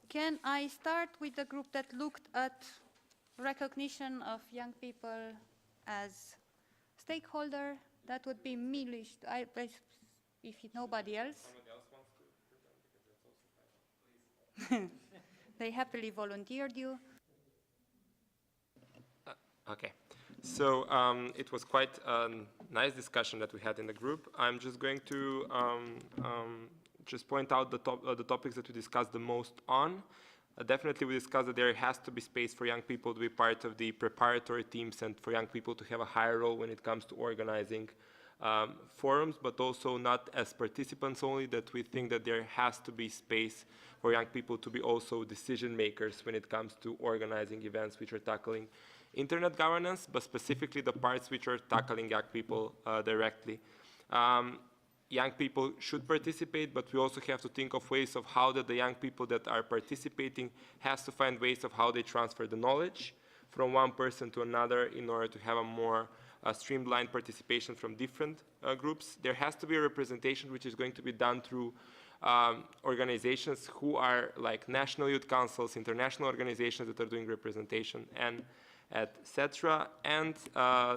Can I start with the group that looked at recognition of young people as stakeholder? That would be Milish, if nobody else. Somebody else wants to present, because that's also fine. They happily volunteered you. Okay, so it was quite a nice discussion that we had in the group. I'm just going to just point out the topics that we discussed the most on. Definitely we discussed that there has to be space for young people to be part of the preparatory teams and for young people to have a higher role when it comes to organizing forums, but also not as participants only, that we think that there has to be space for young people to be also decision makers when it comes to organizing events which are tackling internet governance, but specifically the parts which are tackling young people directly. Young people should participate, but we also have to think of ways of how that the young people that are participating has to find ways of how they transfer the knowledge from one person to another in order to have a more streamlined participation from different groups. There has to be a representation which is going to be done through organizations who are like national youth councils, international organizations that are doing representation, and etc. And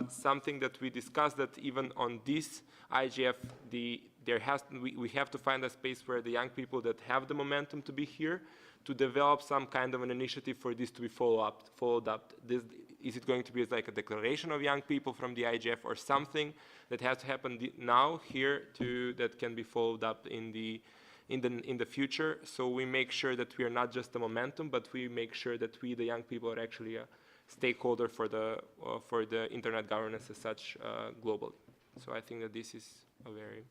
something that we discussed, that even on this IGF, we have to find a space where the young people that have the momentum to be here to develop some kind of an initiative for this to be followed up. Is it going to be like a declaration of young people from the IGF, or something that has to happen now here that can be followed up in the future? So we make sure that we are not just a momentum, but we make sure that we, the young people, are actually a stakeholder for the internet governance as such globally. So I think that this is a very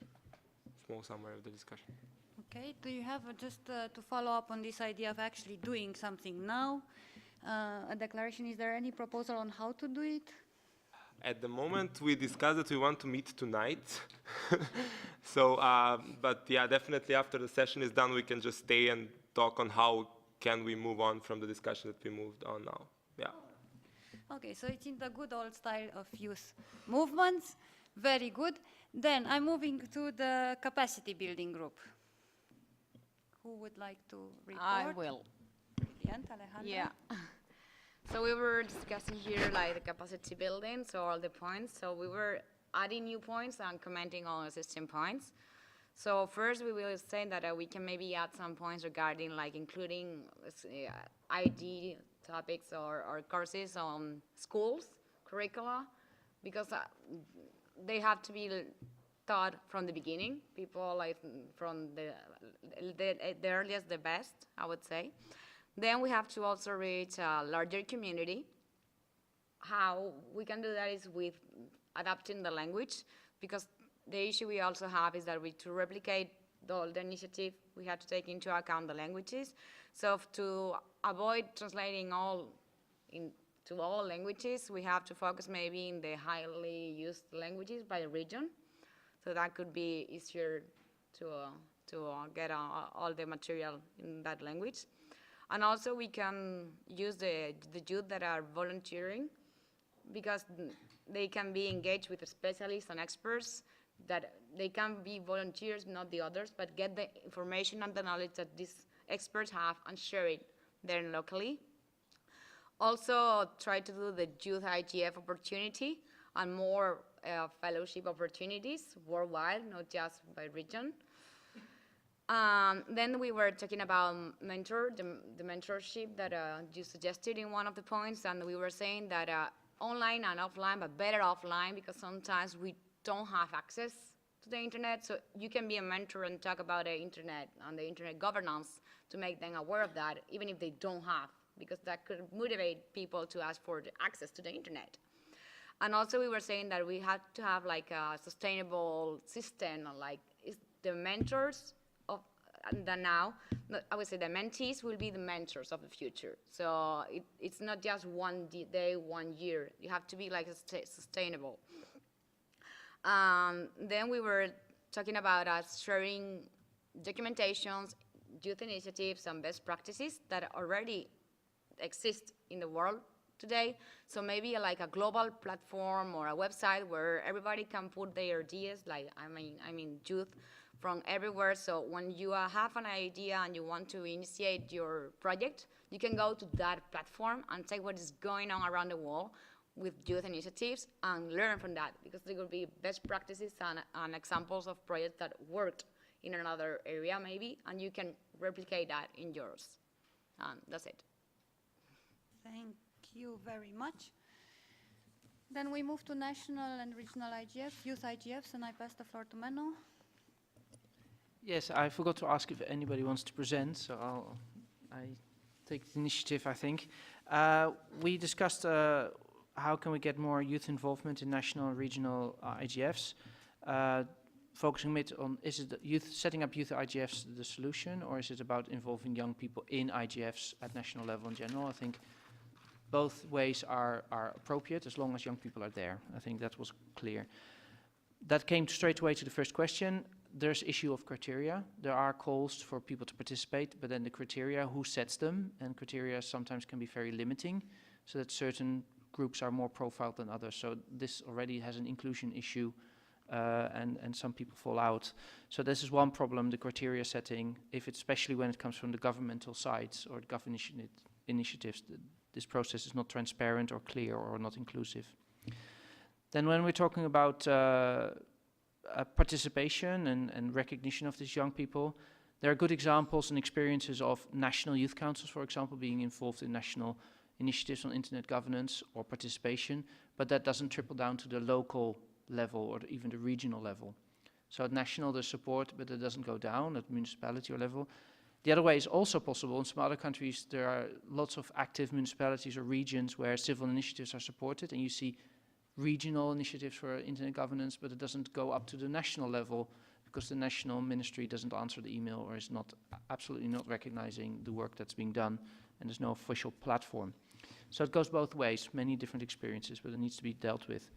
small summary of the discussion. Okay, do you have just to follow up on this idea of actually doing something now, a declaration? Is there any proposal on how to do it? At the moment, we discussed that we want to meet tonight. So, but yeah, definitely after the session is done, we can just stay and talk on how can we move on from the discussion that we moved on now. Yeah. Okay, so it's in the good old style of youth movements. Very good. Then I'm moving to the capacity building group. Who would like to report? I will. Brilliant, Alejandra. Yeah. So we were discussing here like the capacity building, so all the points. So we were adding new points and commenting on existing points. So first we will say that we can maybe add some points regarding like including ID topics or courses on schools, curricula, because they have to be taught from the beginning. People like from the earliest, the best, I would say. Then we have to also reach a larger community. How we can do that is with adapting the language, because the issue we also have is that to replicate the initiative, we had to take into account the languages. So to avoid translating all into all languages, we have to focus maybe in the highly used languages by region. So that could be easier to get all the material in that language. And also we can use the youth that are volunteering, because they can be engaged with specialists and experts, that they can be volunteers, not the others, but get the information and the knowledge that these experts have and share it there locally. Also try to do the youth IGF opportunity and more fellowship opportunities worldwide, not just by region. Then we were talking about the mentorship that you suggested in one of the points, and we were saying that online and offline, but better offline, because sometimes we don't have access to the internet. So you can be a mentor and talk about the internet and the internet governance to make them aware of that, even if they don't have, because that could motivate people to ask for the access to the internet. And also we were saying that we have to have like a sustainable system, like the mentors of that now, I would say the mentees will be the mentors of the future. So it's not just one day, 1 year. You have to be like sustainable. Then we were talking about us sharing documentations, youth initiatives, and best practices that already exist in the world today. So maybe like a global platform or a website where everybody can put their ideas, like I mean youth from everywhere. So when you have an idea and you want to initiate your project, you can go to that platform and check what is going on around the world with youth initiatives and learn from that, because there will be best practices and examples of projects that worked in another area maybe, and you can replicate that in yours. That's it. Thank you very much. Then we move to national and regional IGFs, youth IGFs, and I pass the floor to Menno. Yes, I forgot to ask if anybody wants to present, so I take the initiative, I think. We discussed how can we get more youth involvement in national and regional IGFs, focusing a bit on, is it setting up youth IGFs the solution, or is it about involving young people in IGFs at national level in general? I think both ways are appropriate as long as young people are there. I think that was clear. That came straight away to the first question. There's issue of criteria. There are calls for people to participate, but then the criteria, who sets them? And criteria sometimes can be very limiting, so that certain groups are more profiled than others. So this already has an inclusion issue, and some people fall out. So this is one problem, the criteria setting, especially when it comes from the governmental sides or the government initiatives. This process is not transparent or clear or not inclusive. Then when we're talking about participation and recognition of these young people, there are good examples and experiences of national youth councils, for example, being involved in national initiatives on internet governance or participation, but that doesn't trickle down to the local level or even the regional level. So at national there's support, but it doesn't go down at municipality or level. The other way is also possible. In some other countries there are lots of active municipalities or regions where civil initiatives are supported, and you see regional initiatives for internet governance, but it doesn't go up to the national level because the national ministry doesn't answer the email or is not absolutely not recognizing the work that's being done, and there's no official platform. So it goes both ways, many different experiences, but it needs to be dealt with.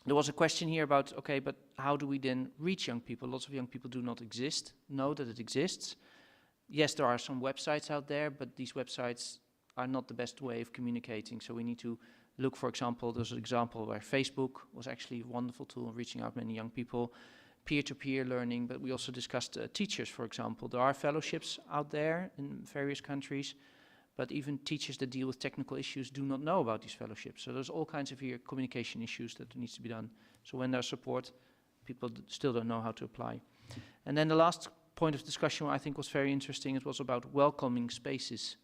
There was a question here about, okay, but how do we then reach young people? Lots of young people do not know that it exists. Yes, there are some websites out there, but these websites are not the best way of communicating, so we need to look, for example, there's an example where Facebook was actually a wonderful tool in reaching out many young people, peer-to-peer learning, but we also discussed teachers, for example. There are fellowships out there in various countries, but even teachers that deal with technical issues do not know about these fellowships. So there's all kinds of here communication issues that needs to be done. So when there's support, people still don't know how to apply. And then the last point of discussion I think was very interesting. It was about welcoming spaces.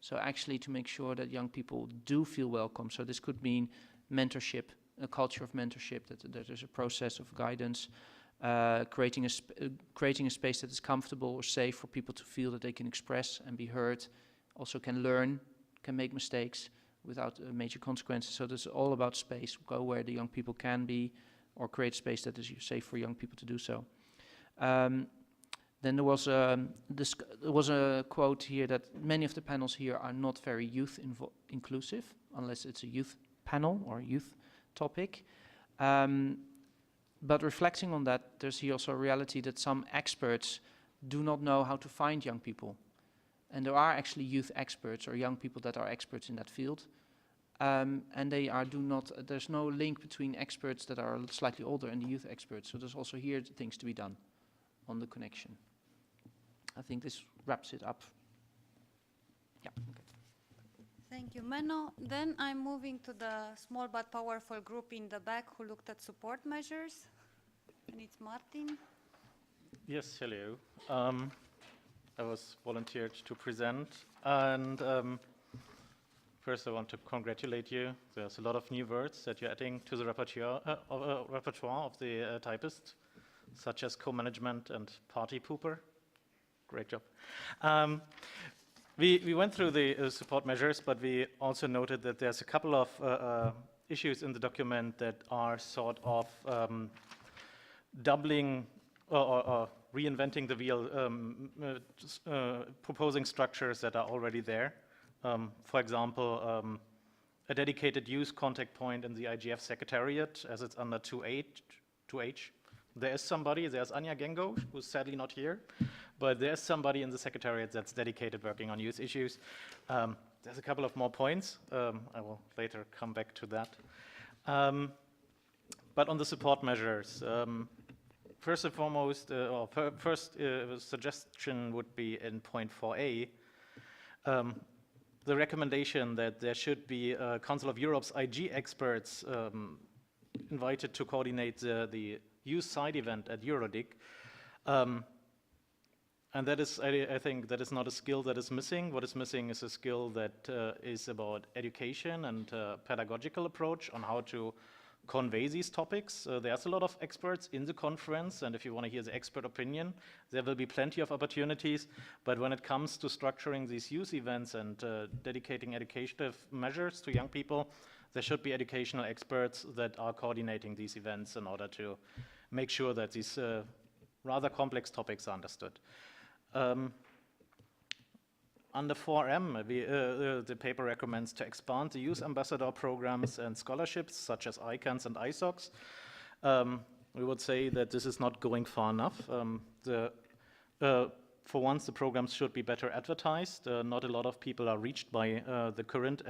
So actually to make sure that young people do feel welcome. So this could mean mentorship, a culture of mentorship, that there's a process of guidance, creating a space that is comfortable or safe for people to feel that they can express and be heard, also can learn, can make mistakes without major consequences. So this is all about space. Go where the young people can be, or create space that is safe for young people to do so. Then there was a quote here that many of the panels here are not very youth inclusive, unless it's a youth panel or youth topic. But reflecting on that, there's here also a reality that some experts do not know how to find young people. And there are actually youth experts or young people that are experts in that field. And they are there's no link between experts that are slightly older and the youth experts. So there's also here things to be done on the connection. I think this wraps it up. Yeah. Okay. Thank you, Menno. Then I'm moving to the small but powerful group in the back who looked at support measures. And it's Martin. Yes, hello. I was volunteered to present. And first I want to congratulate you. There's a lot of new words that you're adding to the repertoire of the typist, such as co-management and party pooper. Great job. We went through the support measures, but we also noted that there's a couple of issues in the document that are sort of doubling or reinventing the wheel, proposing structures that are already there. For example, a dedicated use contact point in the IGF secretariat, as it's under 2H. There's Anya Gengo, who's sadly not here, but there's somebody in the secretariat that's dedicated working on youth issues. There's a couple of more points. I will later come back to that. But on the support measures, first and foremost, first suggestion would be in point 4a, the recommendation that there should be Council of Europe's IG experts invited to coordinate the youth side event at Eurodic. And that is, I think, that is not a skill that is missing. What is missing is a skill that is about education and pedagogical approach on how to convey these topics. There's a lot of experts in the conference, and if you want to hear the expert opinion, there will be plenty of opportunities. But when it comes to structuring these youth events and dedicating educative measures to young people, there should be educational experts that are coordinating these events in order to make sure that these rather complex topics are understood. Under 4M, the paper recommends to expand the youth ambassador programs and scholarships, such as ICANS and ISOCs. We would say that this is not going far enough. For once, the programs should be better advertised. Not a lot of people are reached by the current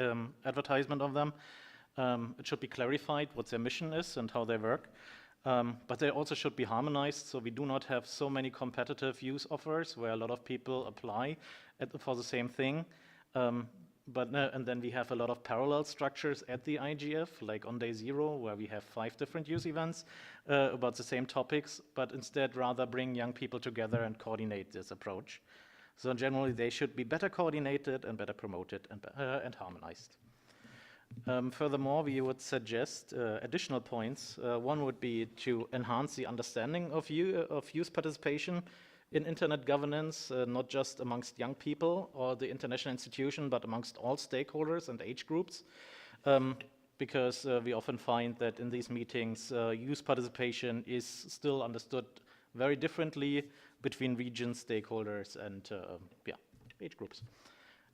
advertisement of them. It should be clarified what their mission is and how they work. But they also should be harmonized, so we do not have so many competitive use offers where a lot of people apply for the same thing. And then we have a lot of parallel structures at the IGF, like on day 0, where we have 5 different use events about the same topics, but instead rather bring young people together and coordinate this approach. So generally, they should be better coordinated and better promoted and harmonized. Furthermore, we would suggest additional points. One would be to enhance the understanding of youth participation in internet governance, not just amongst young people or the international institution, but amongst all stakeholders and age groups. Because we often find that in these meetings, youth participation is still understood very differently between regions, stakeholders, and age groups.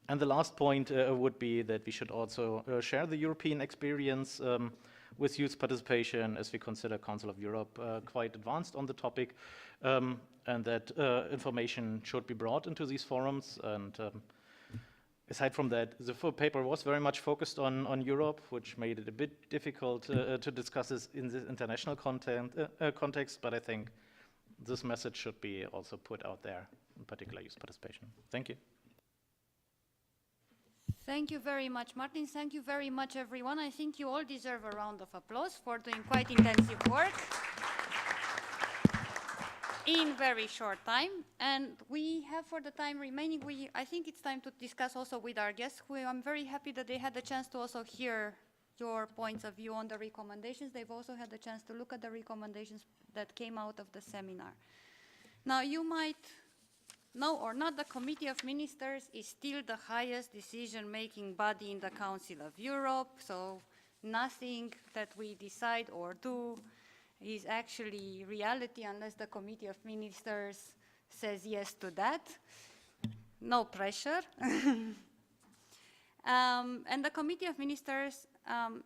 And the last point would be that we should also share the European experience with youth participation, as we consider Council of Europe quite advanced on the topic, and that information should be brought into these forums. And aside from that, the full paper was very much focused on Europe, which made it a bit difficult to discuss this in the international context, but I think this message should be also put out there, in particular youth participation. Thank you. Thank you very much, Martin. Thank you very much, everyone. I think you all deserve a round of applause for doing quite intensive work in very short time. And we have, for the time remaining, I think it's time to discuss also with our guests, who I'm very happy that they had the chance to also hear your points of view on the recommendations. They've also had the chance to look at the recommendations that came out of the seminar. Now, you might know or not, the Committee of Ministers is still the highest decision-making body in the Council of Europe, so nothing that we decide or do is actually reality unless the Committee of Ministers says yes to that. No pressure. And the Committee of Ministers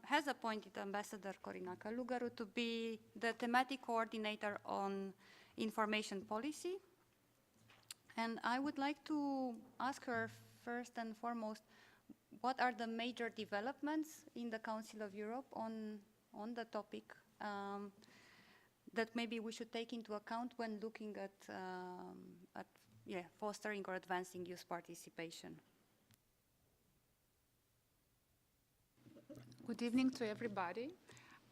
has appointed Ambassador Corina Călugăru to be the thematic coordinator on information policy. And I would like to ask her first and foremost, what are the major developments in the Council of Europe on the topic that maybe we should take into account when looking at fostering or advancing youth participation? Good evening to everybody.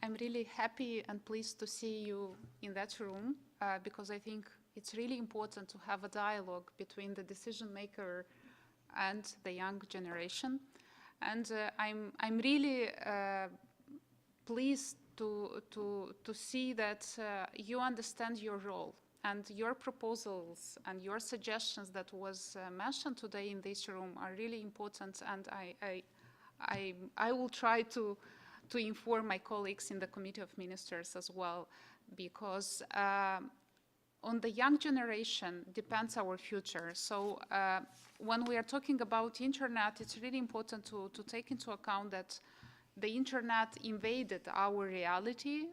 I'm really happy and pleased to see you in that room because I think it's really important to have a dialogue between the decision maker and the young generation. And I'm really pleased to see that you understand your role, and your proposals and your suggestions that was mentioned today in this room are really important, and I will try to inform my colleagues in the Committee of Ministers as well, because on the young generation depends our future. So when we are talking about internet, it's really important to take into account that the internet invaded our reality,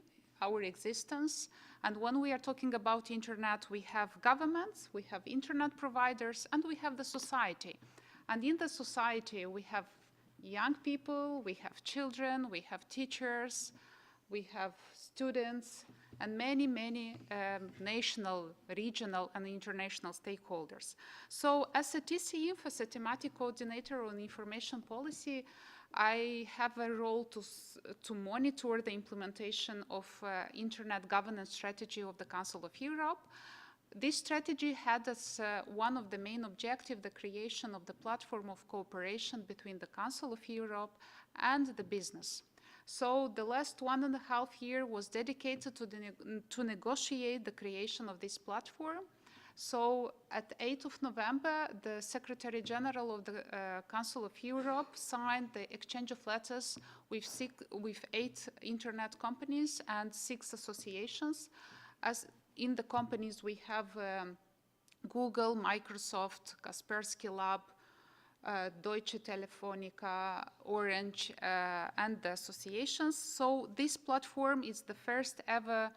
our existence. And when we are talking about internet, we have governments, we have internet providers, and we have the society. And in the society, we have young people, we have children, we have teachers, we have students, and many, many national, regional, and international stakeholders. So as a TCINF, as a thematic coordinator on information policy, I have a role to monitor the implementation of internet governance strategy of the Council of Europe. This strategy had as one of the main objectives the creation of the platform of cooperation between the Council of Europe and the business. So the last 1.5 years was dedicated to negotiate the creation of this platform. So at 8th of November, the Secretary General of the Council of Europe signed the exchange of letters with 8 internet companies and 6 associations. As in the companies, we have Google, Microsoft, Kaspersky Lab, Deutsche Telefonica, Orange, and the associations. So this platform is the first ever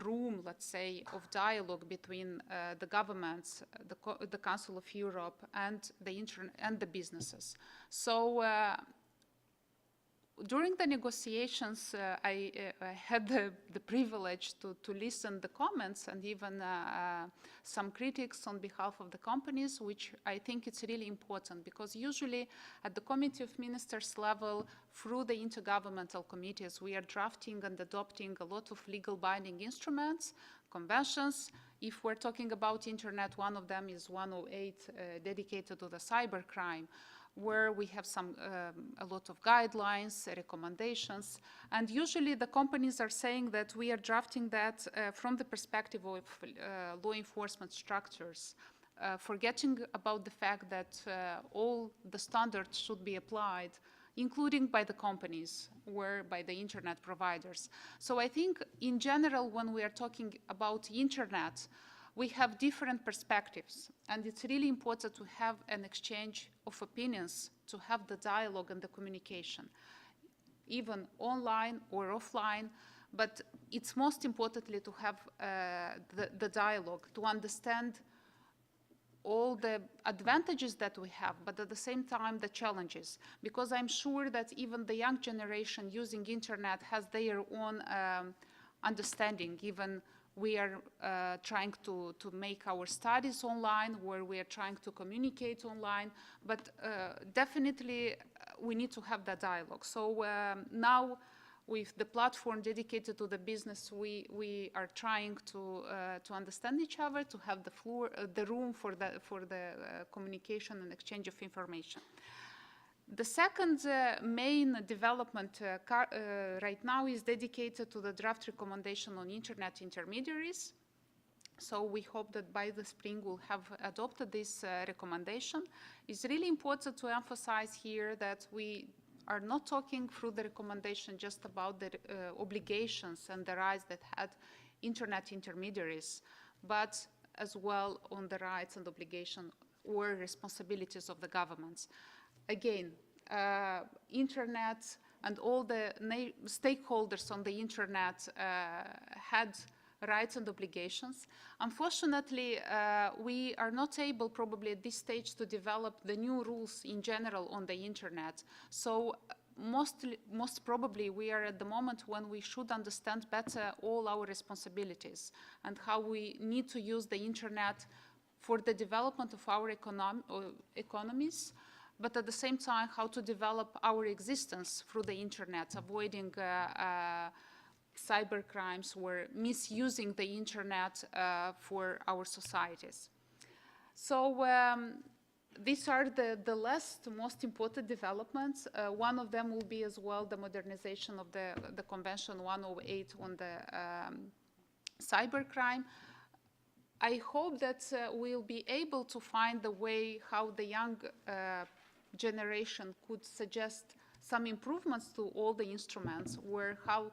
room, let's say, of dialogue between the governments, the Council of Europe, and the businesses. So during the negotiations, I had the privilege to listen the comments and even some critics on behalf of the companies, which I think it's really important, because usually at the Committee of Ministers level, through the intergovernmental committees, we are drafting and adopting a lot of legal binding instruments, conventions. If we're talking about internet, one of them is 108 dedicated to the cybercrime, where we have a lot of guidelines, recommendations, and usually the companies are saying that we are drafting that from the perspective of law enforcement structures, forgetting about the fact that all the standards should be applied, including by the companies or by the internet providers. So I think in general, when we are talking about internet, we have different perspectives, and it's really important to have an exchange of opinions, to have the dialogue and the communication, even online or offline, but it's most importantly to have the dialogue, to understand all the advantages that we have, but at the same time the challenges, because I'm sure that even the young generation using internet has their own understanding. Even we are trying to make our studies online, where we are trying to communicate online, but definitely we need to have that dialogue. So now, with the platform dedicated to the business, we are trying to understand each other, to have the room for the communication and exchange of information. The second main development right now is dedicated to the draft recommendation on internet intermediaries. So we hope that by the spring we'll have adopted this recommendation. It's really important to emphasize here that we are not talking through the recommendation just about the obligations and the rights that had internet intermediaries, but as well on the rights and obligations or responsibilities of the governments. Again, internet and all the stakeholders on the internet had rights and obligations. Unfortunately, we are not able probably at this stage to develop the new rules in general on the internet. So most probably we are at the moment when we should understand better all our responsibilities and how we need to use the internet for the development of our economies, but at the same time how to develop our existence through the internet, avoiding cyber crimes or misusing the internet for our societies. So these are the most important developments. One of them will be as well the modernization of the Convention 108 on the cybercrime. I hope that we'll be able to find a way how the young generation could suggest some improvements to all the instruments, or how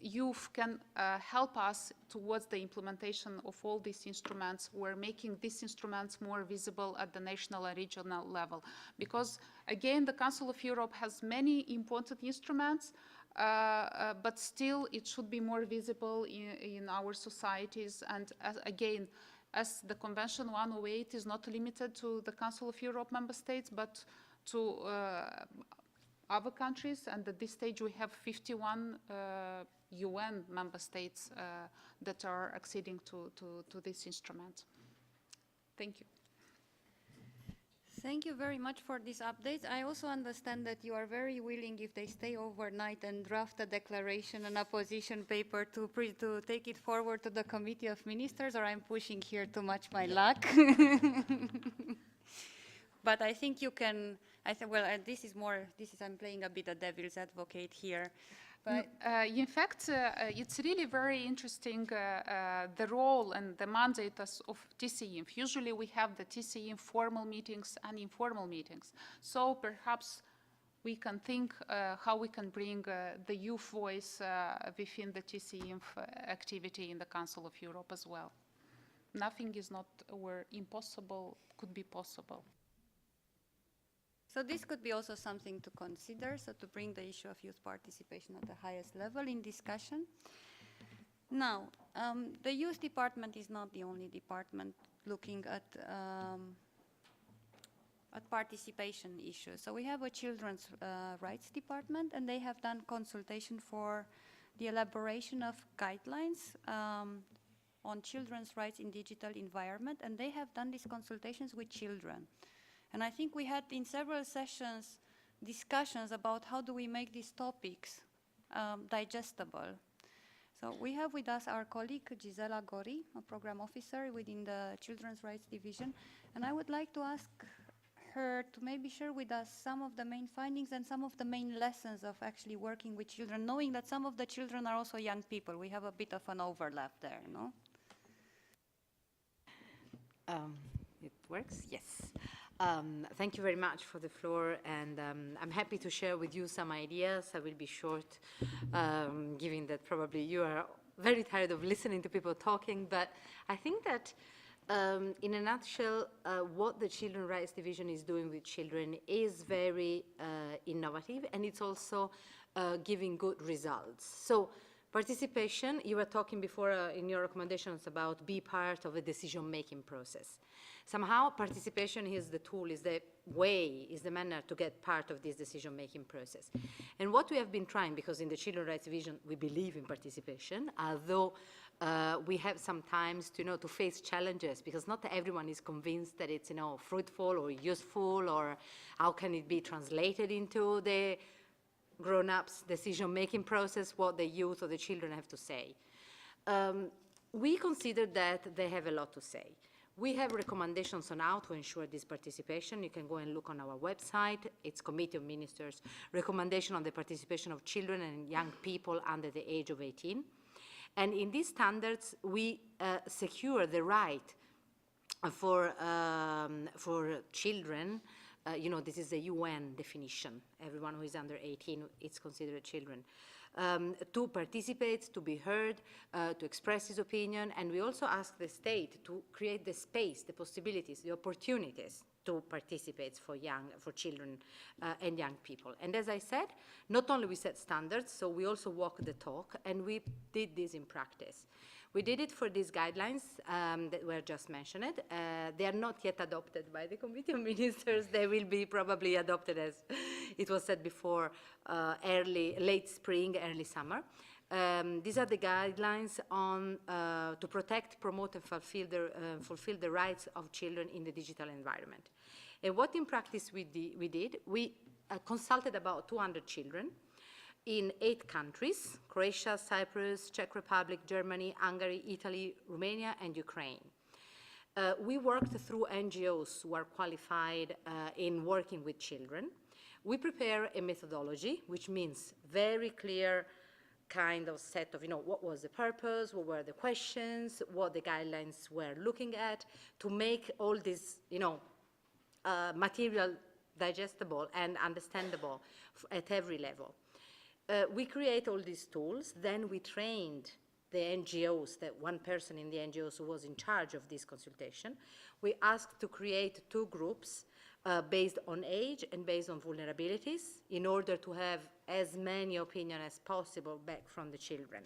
youth can help us towards the implementation of all these instruments. We're making these instruments more visible at the national and regional level. Because, again, the Council of Europe has many important instruments, but still it should be more visible in our societies. And again, as the Convention 108 is not limited to the Council of Europe member states, but to other countries, and at this stage we have 51 UN member states that are acceding to this instrument. Thank you. Thank you very much for this update. I also understand that you are very willing, if they stay overnight, and draft a declaration and a position paper to take it forward to the Committee of Ministers, or I'm pushing here too much my luck. But I think you can, I'm playing a bit of devil's advocate here. But in fact, it's really very interesting the role and the mandate of TCINF. Usually we have the TCINF formal meetings and informal meetings. So perhaps we can think how we can bring the youth voice within the TCINF activity in the Council of Europe as well. Nothing is not or impossible could be possible. So this could be also something to consider, so to bring the issue of youth participation at the highest level in discussion. Now, the youth department is not the only department looking at participation issues. So we have a children's rights department, and they have done consultation for the elaboration of guidelines on children's rights in digital environment, and they have done these consultations with children. And I think we had in several sessions discussions about how do we make these topics digestible. So we have with us our colleague Gisela Gori, a program officer within the Children's Rights Division, and I would like to ask her to maybe share with us some of the main findings and some of the main lessons of actually working with children, knowing that some of the children are also young people. We have a bit of an overlap there, no? It works? Yes. Thank you very much for the floor, and I'm happy to share with you some ideas. I will be short, given that probably you are very tired of listening to people talking, but I think that in a nutshell, what the Children's Rights Division is doing with children is very innovative, and it's also giving good results. So participation, you were talking before in your recommendations about be part of a decision-making process. Somehow participation is the tool, is the way, is the manner to get part of this decision-making process. And what we have been trying, because in the Children's Rights Division we believe in participation, although we have sometimes to face challenges, because not everyone is convinced that it's fruitful or useful, or how can it be translated into the grown-ups decision-making process, what the youth or the children have to say. We consider that they have a lot to say. We have recommendations on how to ensure this participation. You can go and look on our website. It's Committee of Ministers recommendation on the participation of children and young people under the age of 18. And in these standards, we secure the right for children. This is a UN definition. Everyone who is under 18 is considered children. to participate, to be heard, to express his opinion, and we also ask the state to create the space, the possibilities, the opportunities to participate for children and young people. And as I said, not only we set standards, so we also walk the talk, and we did this in practice. We did it for these guidelines that were just mentioned. They are not yet adopted by the Committee of Ministers. They will be probably adopted, as it was said before, late spring, early summer. These are the guidelines on to protect, promote, and fulfill the rights of children in the digital environment. And what in practice we did, we consulted about 200 children in 8 countries: Croatia, Cyprus, Czech Republic, Germany, Hungary, Italy, Romania, and Ukraine. We worked through NGOs who are qualified in working with children. We prepare a methodology, which means very clear kind of set of, what was the purpose, what were the questions, what the guidelines were looking at, to make all this, material digestible and understandable at every level. We create all these tools, then we trained the NGOs, that one person in the NGOs who was in charge of this consultation. We asked to create 2 groups based on age and based on vulnerabilities in order to have as many opinions as possible back from the children.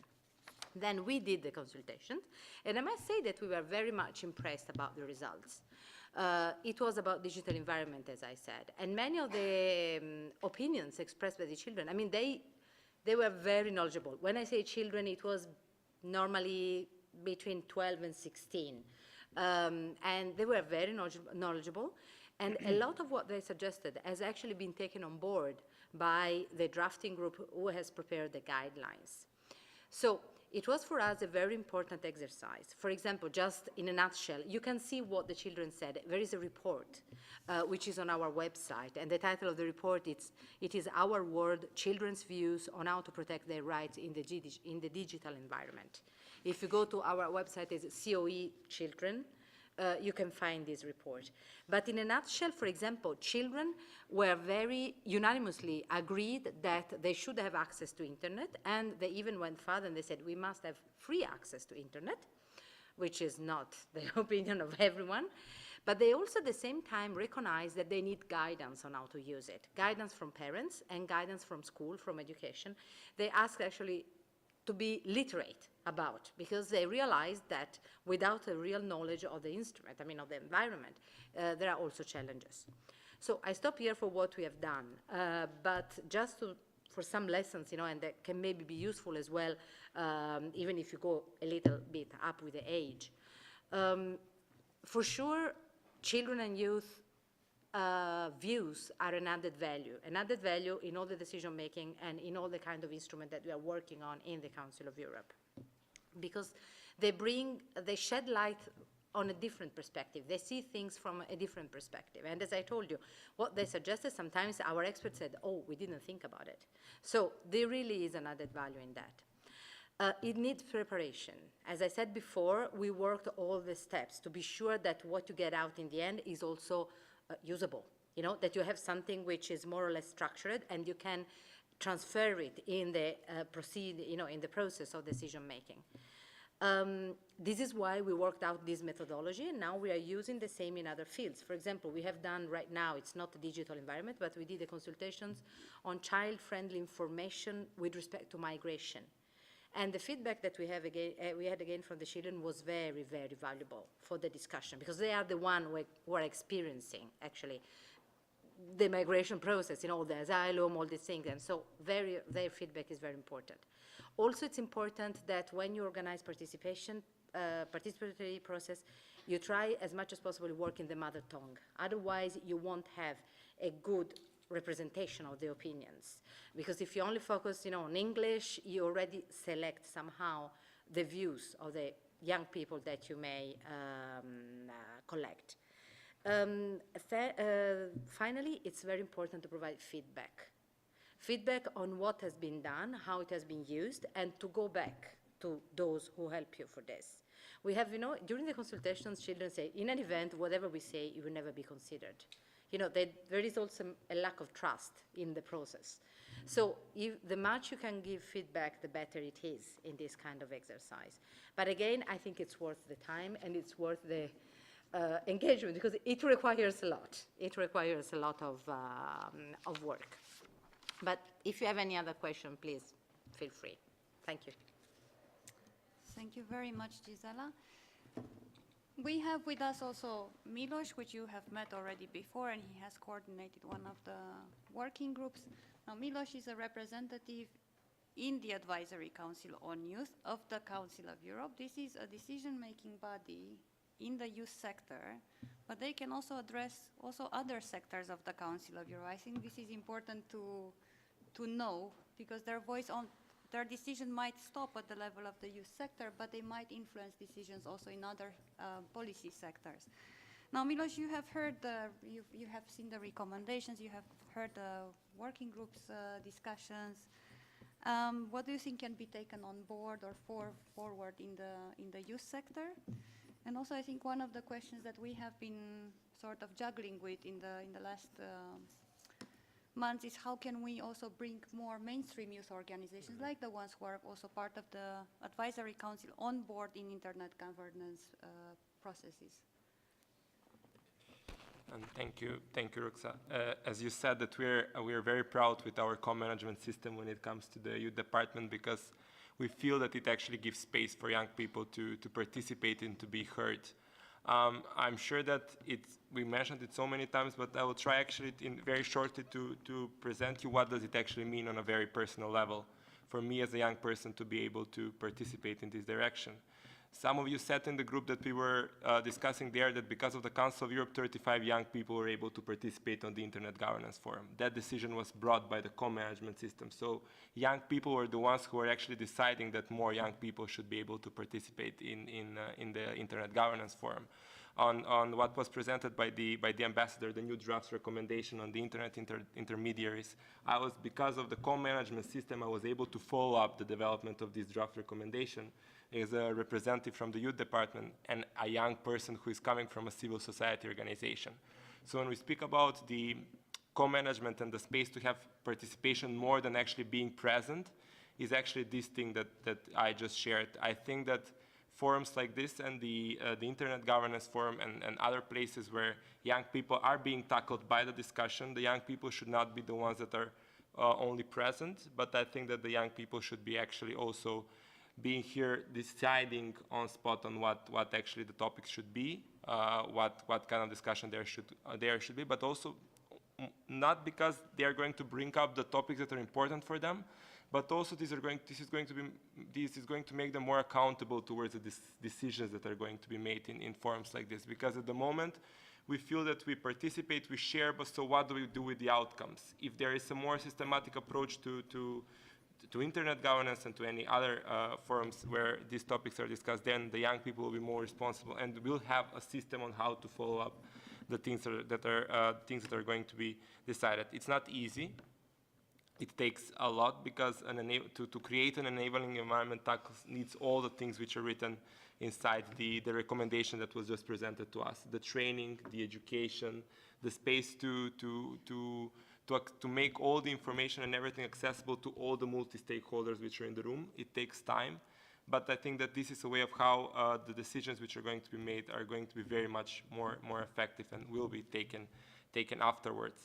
Then we did the consultations, and I must say that we were very much impressed about the results. It was about digital environment, as I said, and many of the opinions expressed by the children, I mean, they were very knowledgeable. When I say children, it was normally between 12 and 16, and they were very knowledgeable, and a lot of what they suggested has actually been taken on board by the drafting group who has prepared the guidelines. So it was for us a very important exercise. For example, just in a nutshell, you can see what the children said. There is a report which is on our website, and the title of the report it is Our World: Children's Views on How to Protect Their Rights in the Digital Environment. If you go to our website, it's COE Children. You can find this report. But in a nutshell, for example, children were very unanimously agreed that they should have access to internet, and they even went further and they said we must have free access to internet, which is not the opinion of everyone. But they also at the same time recognize that they need guidance on how to use it, guidance from parents and guidance from school, from education. They ask actually to be literate about, because they realize that without a real knowledge of the instrument, of the environment, there are also challenges. So I stop here for what we have done, but just for some lessons, and that can maybe be useful as well, even if you go a little bit up with the age. For sure, children and youth views are an added value in all the decision making and in all the kind of instrument that we are working on in the Council of Europe, because they shed light on a different perspective. They see things from a different perspective. And as I told you, what they suggested, sometimes our experts said, oh, we didn't think about it. So there really is an added value in that. It needs preparation. As I said before, we worked all the steps to be sure that what you get out in the end is also usable, that you have something which is more or less structured and you can transfer it in the in the process of decision making. This is why we worked out this methodology, and now we are using the same in other fields. For example, we have done right now, it's not a digital environment, but we did the consultations on child-friendly information with respect to migration. And the feedback that we had again from the children was very, very valuable for the discussion, because they are the ones who are experiencing, actually, the migration process, the asylum, all these things. And so their feedback is very important. Also, it's important that when you organize participatory process, you try as much as possible to work in the mother tongue. Otherwise, you won't have a good representation of the opinions. Because if you only focus, on English, you already select somehow the views of the young people that you may collect. Finally, it's very important to provide feedback. Feedback on what has been done, how it has been used, and to go back to those who help you for this. We have, during the consultations, children say, in an event, whatever we say, it will never be considered. There is also a lack of trust in the process. So the much you can give feedback, the better it is in this kind of exercise. But again, I think it's worth the time and it's worth the engagement because it requires a lot. It requires a lot of work. But if you have any other question, please feel free. Thank you. Thank you very much, Gisela. We have with us also Milos, which you have met already before, and he has coordinated one of the working groups. Now, Milos is a representative in the Advisory Council on Youth of the Council of Europe. This is a decision-making body in the youth sector, but they can also address also other sectors of the Council of Europe. I think this is important to know because their decision might stop at the level of the youth sector, but they might influence decisions also in other policy sectors. Now, Milos, you have heard, you have seen the recommendations, you have heard the working groups discussions. What do you think can be taken on board or forward in the youth sector? And also, I think one of the questions that we have been sort of juggling with in the last months is how can we also bring more mainstream youth organizations like the ones who are also part of the Advisory Council on board in internet governance processes? And thank you, Roxa. As you said, that we are very proud with our co-management system when it comes to the youth department because we feel that it actually gives space for young people to participate and to be heard. I'm sure that we mentioned it so many times, but I will try actually very shortly to present you what does it actually mean on a very personal level for me as a young person to be able to participate in this direction. Some of you said in the group that we were discussing there that because of the Council of Europe, 35 young people were able to participate on the Internet Governance Forum. That decision was brought by the co-management system. So young people were the ones who were actually deciding that more young people should be able to participate in the Internet Governance Forum. On what was presented by the ambassador, the new draft recommendation on the Internet intermediaries, because of the co-management system, I was able to follow up the development of this draft recommendation as a representative from the youth department and a young person who is coming from a civil society organization. So when we speak about the co-management and the space to have participation more than actually being present, is actually this thing that I just shared. I think that forums like this and the Internet Governance Forum and other places where young people are being tackled by the discussion, the young people should not be the ones that are only present, but I think that the young people should be actually also being here deciding on spot on what actually the topics should be, what kind of discussion there should be, but also not because they are going to bring up the topics that are important for them, but also this is going to make them more accountable towards the decisions that are going to be made in forums like this. Because at the moment, we feel that we participate, we share, but so what do we do with the outcomes? If there is a more systematic approach to internet governance and to any other forums where these topics are discussed, then the young people will be more responsible and will have a system on how to follow up the things that are going to be decided. It's not easy. It takes a lot because to create an enabling environment needs all the things which are written inside the recommendation that was just presented to us. The training, the education, the space to make all the information and everything accessible to all the multi-stakeholders which are in the room. It takes time, but I think that this is a way of how the decisions which are going to be made are going to be very much more effective and will be taken afterwards.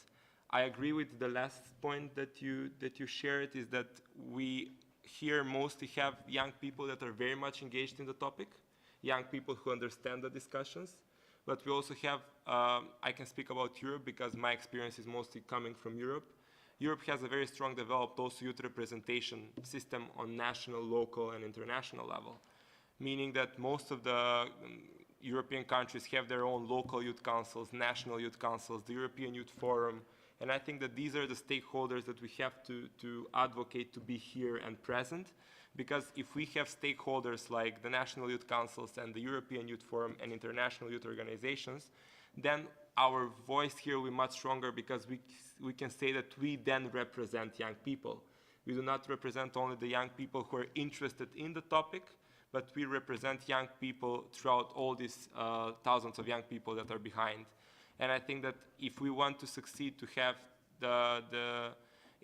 I agree with the last point that you shared, is that we here mostly have young people that are very much engaged in the topic, young people who understand the discussions, but we also have, I can speak about Europe because my experience is mostly coming from Europe. Europe has a very strong developed also youth representation system on national, local, and international level, meaning that most of the European countries have their own local youth councils, national youth councils, the European Youth Forum, and I think that these are the stakeholders that we have to advocate to be here and present, because if we have stakeholders like the national youth councils and the European Youth Forum and international youth organizations, then our voice here will be much stronger because we can say that we then represent young people. We do not represent only the young people who are interested in the topic, but we represent young people throughout all these thousands of young people that are behind. And I think that if we want to succeed to have the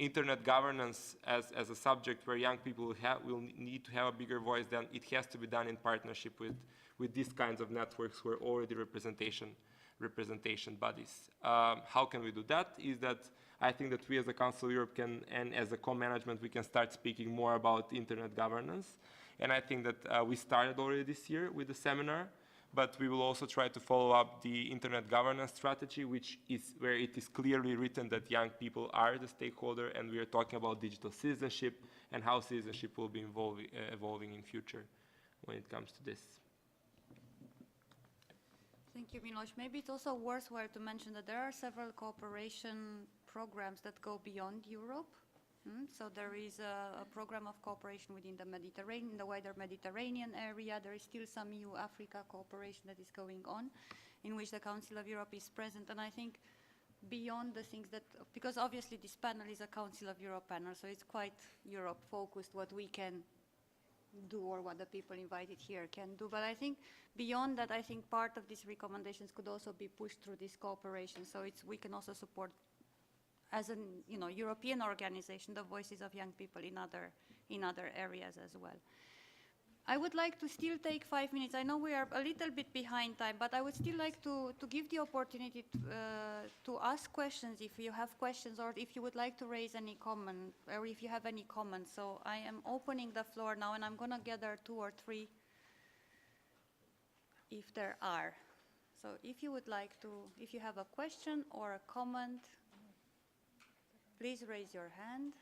internet governance as a subject where young people will need to have a bigger voice, then it has to be done in partnership with these kinds of networks who are already representation bodies. How can we do that? Is that I think that we as a Council of Europe can, and as a co-management, we can start speaking more about internet governance. And I think that we started already this year with the seminar, but we will also try to follow up the internet governance strategy, which is where it is clearly written that young people are the stakeholder, and we are talking about digital citizenship and how citizenship will be evolving in future when it comes to this. Thank you, Miloš. Maybe it's also worthwhile to mention that there are several cooperation programs that go beyond Europe. So there is a program of cooperation within the Mediterranean, the wider Mediterranean area. There is still some EU-Africa cooperation that is going on, in which the Council of Europe is present. And I think beyond the things that, because obviously this panel is a Council of Europe panel, so it's quite Europe-focused, what we can do or what the people invited here can do. But I think beyond that, I think part of these recommendations could also be pushed through this cooperation. So we can also support, as a European organization, the voices of young people in other areas as well. I would like to still take 5 minutes. I know we are a little bit behind time, but I would still like to give the opportunity to ask questions if you have questions, or if you would like to raise any comment, or if you have any comments. So I am opening the floor now, and I'm going to gather 2 or 3 if there are. So if you would like to, if you have a question or a comment, please raise your hand.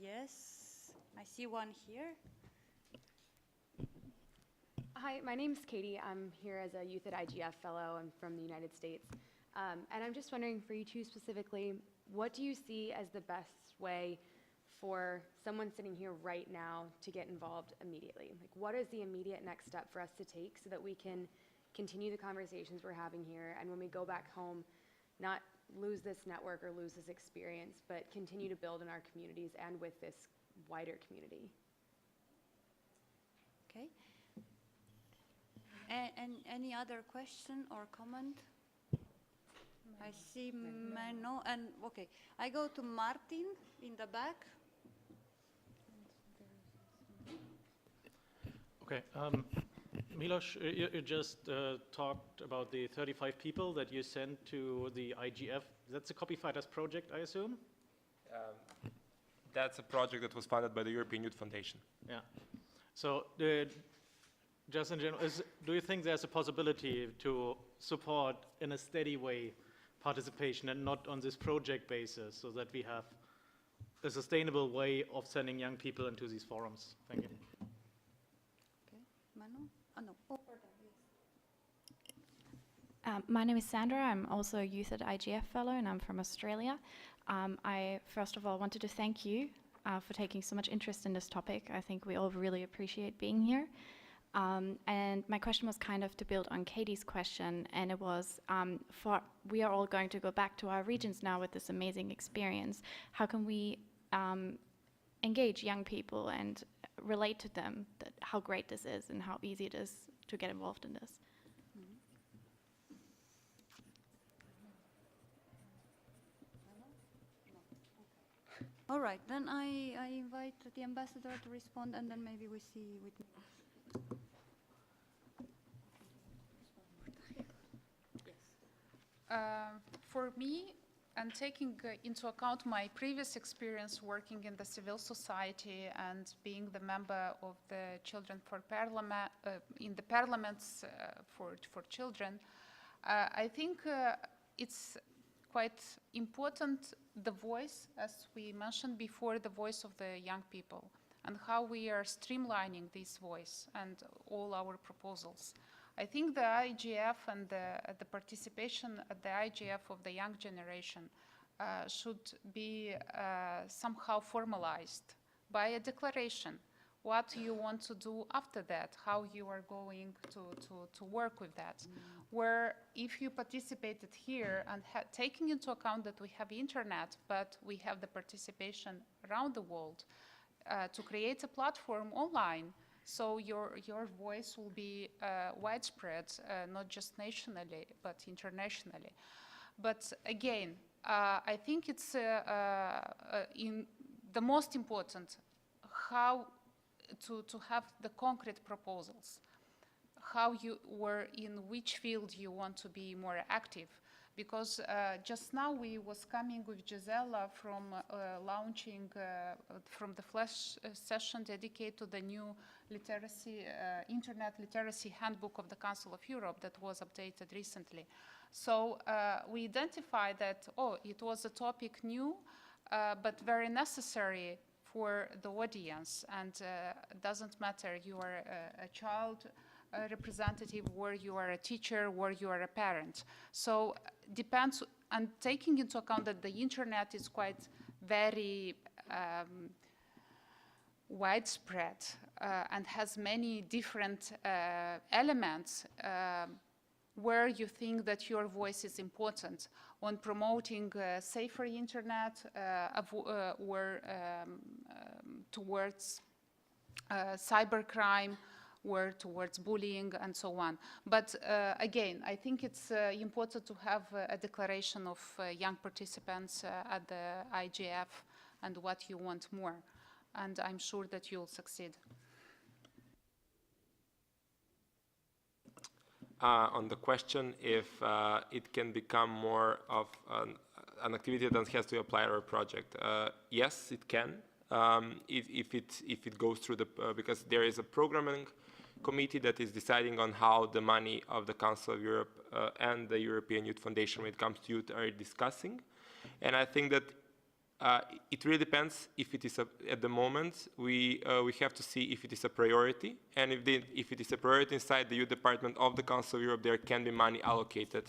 Yes, I see one here. Hi, my name is Katie. I'm here as a Youth at IGF fellow. I'm from the United States. And I'm just wondering for you two specifically, what do you see as the best way for someone sitting here right now to get involved immediately? Like, what is the immediate next step for us to take so that we can continue the conversations we're having here, and when we go back home, not lose this network or lose this experience, but continue to build in our communities and with this wider community? Okay. And any other question or comment? I see Mano, and okay, I go to Martin in the back. Okay, Miloš, you just talked about the 35 people that you sent to the IGF. That's a Copy Fighters project, I assume? That's a project that was funded by the European Youth Foundation. Yeah. So just in general, do you think there's a possibility to support in a steady way participation and not on this project basis, so that we have a sustainable way of sending young people into these forums? Thank you. Okay, Manu? Oh, no. Oh, yes. My name is Sandra. I'm also a Youth at IGF fellow, and I'm from Australia. I first of all wanted to thank you for taking so much interest in this topic. I think we all really appreciate being here. And my question was kind of to build on Katie's question, and it was, we are all going to go back to our regions now with this amazing experience. How can we engage young people and relate to them that how great this is and how easy it is to get involved in this? All right, then I invite the ambassador to respond, and then maybe we see with. For me, and taking into account my previous experience working in the civil society and being the member of the Children for Parliament, in the parliaments for children, I think it's quite important, the voice, as we mentioned before, the voice of the young people, and how we are streamlining this voice and all our proposals. I think the IGF and the participation at the IGF of the young generation should be somehow formalized by a declaration. What you want to do after that, how you are going to work with that. Where if you participated here and taking into account that we have internet, but we have the participation around the world, to create a platform online, so your voice will be widespread, not just nationally, but internationally. But again, I think it's in the most important how to have the concrete proposals, how you were in which field you want to be more active. Because just now we was coming with Gisela from launching from the flash session dedicated to the new literacy, internet literacy handbook of the Council of Europe that was updated recently. So we identified that, oh, it was a topic new, but very necessary for the audience, and doesn't matter you are a child representative, or you are a teacher, or you are a parent. So depends, and taking into account that the internet is quite very widespread and has many different elements, where you think that your voice is important on promoting safer internet or towards cybercrime, or towards bullying and so on. But again, I think it's important to have a declaration of young participants at the IGF and what you want more. And I'm sure that you'll succeed. On the question if it can become more of an activity that has to apply to our project, yes, it can. If it goes through the because there is a programming committee that is deciding on how the money of the Council of Europe and the European Youth Foundation, when it comes to youth, are discussing, and I think that it really depends if it is at the moment. We have to see if it is a priority, and if it is a priority inside the youth department of the Council of Europe, there can be money allocated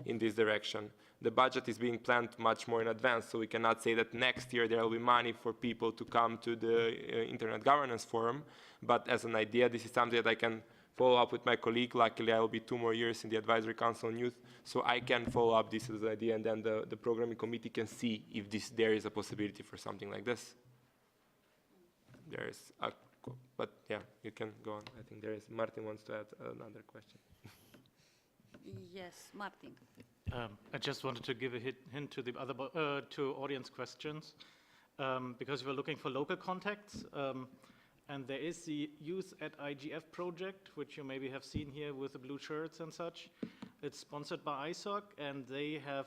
in this direction. The budget is being planned much more in advance, so we cannot say that next year there will be money for people to come to the Internet Governance Forum. But as an idea, this is something that I can follow up with my colleague. Luckily, I will be 2 more years in the Advisory Council on Youth, so I can follow up this as an idea, and then the programming committee can see if there is a possibility for something like this. There is but yeah, you can go on. I think there is, Martin wants to add another question. Yes, Martin. I just wanted to give a hint to the other to audience questions, because we're looking for local contacts, and there is the Youth at IGF project, which you maybe have seen here with the blue shirts and such. It's sponsored by ISOC, and they have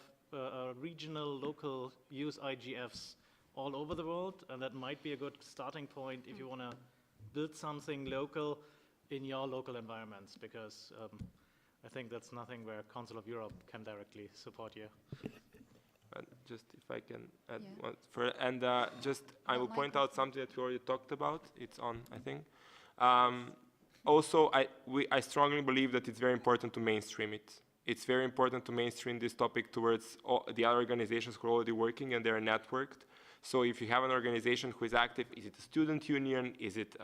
regional, local youth IGFs all over the world, and that might be a good starting point if you want to build something local in your local environments, because I think that's nothing where Council of Europe can directly support you. Just if I can add one, I will point out something that we already talked about. It's on, I think. Also, I strongly believe that it's very important to mainstream it. It's very important to mainstream this topic towards the other organizations who are already working and they're networked. So if you have an organization who is active, is it a student union? Is it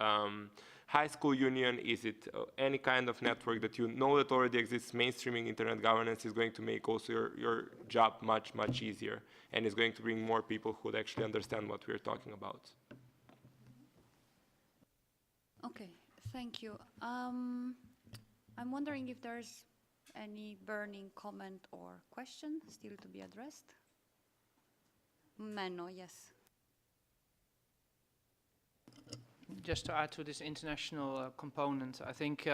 high school union? Is it any kind of network that you know that already exists? Mainstreaming internet governance is going to make also your job much, much easier, and is going to bring more people who would actually understand what we're talking about. Okay, thank you. I'm wondering if there's any burning comment or question still to be addressed. Menno, yes. Just to add to this international component, I think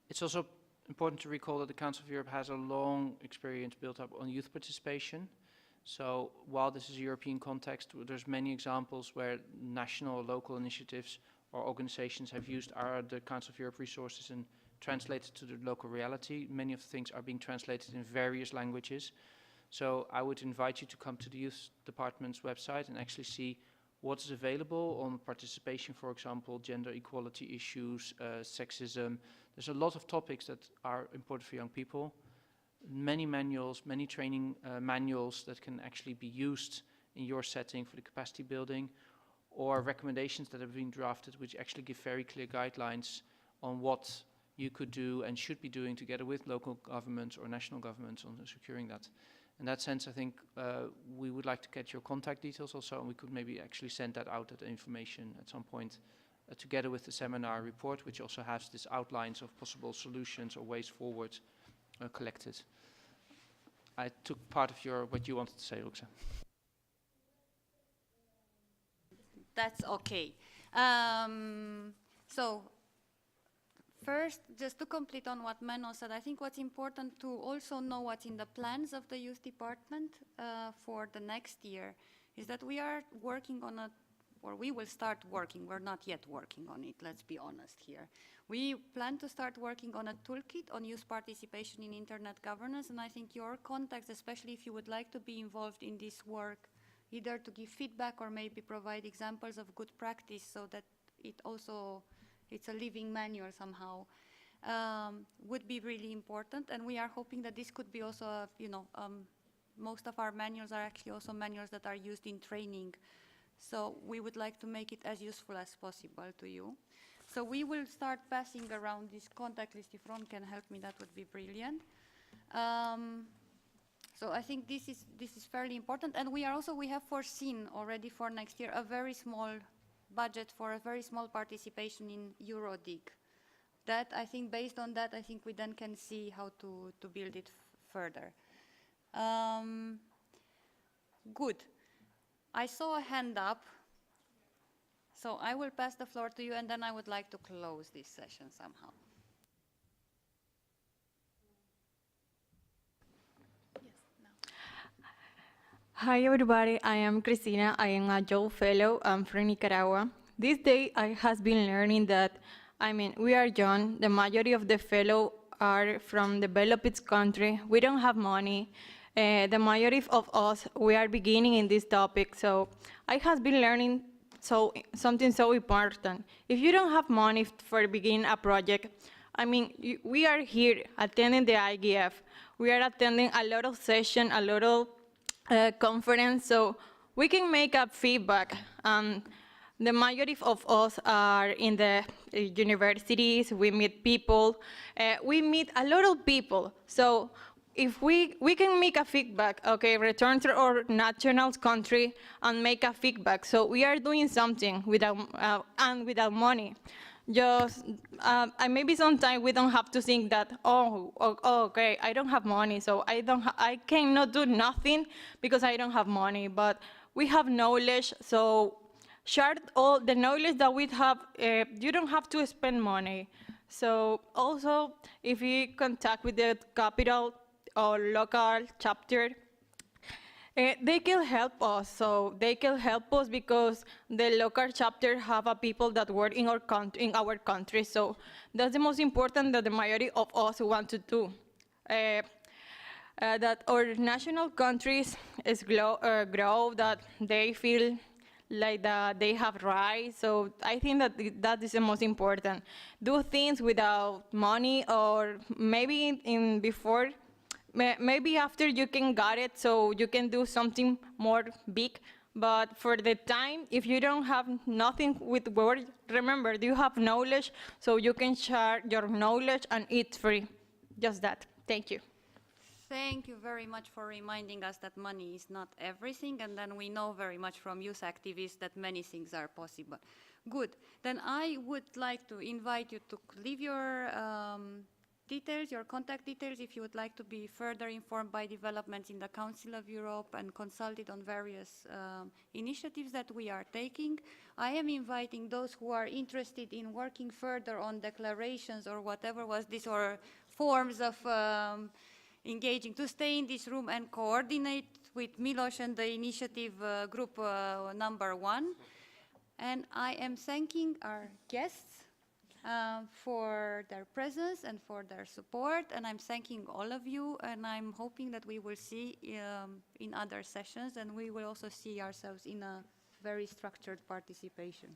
it's also important to recall that the Council of Europe has a long experience built up on youth participation. So while this is a European context, there's many examples where national or local initiatives or organizations have used the Council of Europe resources and translated to the local reality. Many of the things are being translated in various languages. So I would invite you to come to the youth department's website and actually see what is available on participation, for example, gender equality issues, sexism. There's a lot of topics that are important for young people. Many manuals, many training manuals that can actually be used in your setting for the capacity building, or recommendations that have been drafted which actually give very clear guidelines on what you could do and should be doing together with local governments or national governments on securing that. In that sense, I think we would like to get your contact details also, and we could maybe actually send that out as information at some point together with the seminar report, which also has these outlines of possible solutions or ways forward collected. I took part of what you wanted to say, Roxanne. That's okay. So first, just to complete on what Menno said, I think what's important to also know what's in the plans of the youth department for the next year is that we are working on we will start working, we're not yet working on it, let's be honest here. We plan to start working on a toolkit on youth participation in internet governance, and I think your contacts, especially if you would like to be involved in this work, either to give feedback or maybe provide examples of good practice so that it's a living manual somehow, would be really important. And we are hoping that this could be also, most of our manuals are actually also manuals that are used in training. So we would like to make it as useful as possible to you. So we will start passing around this contact list. If Ron can help me, that would be brilliant. So I think this is fairly important. And we have foreseen already for next year a very small budget for a very small participation in Eurodig. That, I think, based on that, I think we then can see how to build it further. Good. I saw a hand up, so I will pass the floor to you, and then I would like to close this session somehow. Hi everybody, I am Cristina. I am a Joe Fellow. I'm from Nicaragua. This day I has been learning that, we are young. The majority of the fellow are from developed country. We don't have money. The majority of us, we are beginning in this topic. So I has been learning something so important. If you don't have money for beginning a project, we are here attending the IGF. We are attending a lot of sessions, a lot of conference, so we can make up feedback. The majority of us are in the universities, we meet people, we meet a lot of people. So if we can make a feedback, okay, return to our national country and make a feedback. So we are doing something without money. Just, maybe sometimes we don't have to think that, okay, I don't have money, so I cannot do nothing because I don't have money, but we have knowledge, so share all the knowledge that we have. You don't have to spend money. So also, if you contact with the capital or local chapter, they can help us. So they can help us because the local chapter have a people that work in our country. So that's the most important that the majority of us want to do. That our national countries grow, that they feel like that they have rights. So I think that is the most important. Do things without money, or maybe maybe after you can get it, so you can do something more big. But for the time, if you don't have nothing with words, remember, you have knowledge, so you can share your knowledge and it's free. Just that. Thank you. Thank you very much for reminding us that money is not everything, and then we know very much from youth activists that many things are possible. Good. Then I would like to invite you to leave your details, your contact details, if you would like to be further informed by developments in the Council of Europe and consulted on various initiatives that we are taking. I am inviting those who are interested in working further on declarations or whatever was this, or forms of engaging, to stay in this room and coordinate with Milos and the initiative group number 1. And I am thanking our guests for their presence and for their support, and I'm thanking all of you, and I'm hoping that we will see in other sessions, and we will also see ourselves in a very structured participation.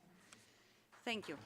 Thank you.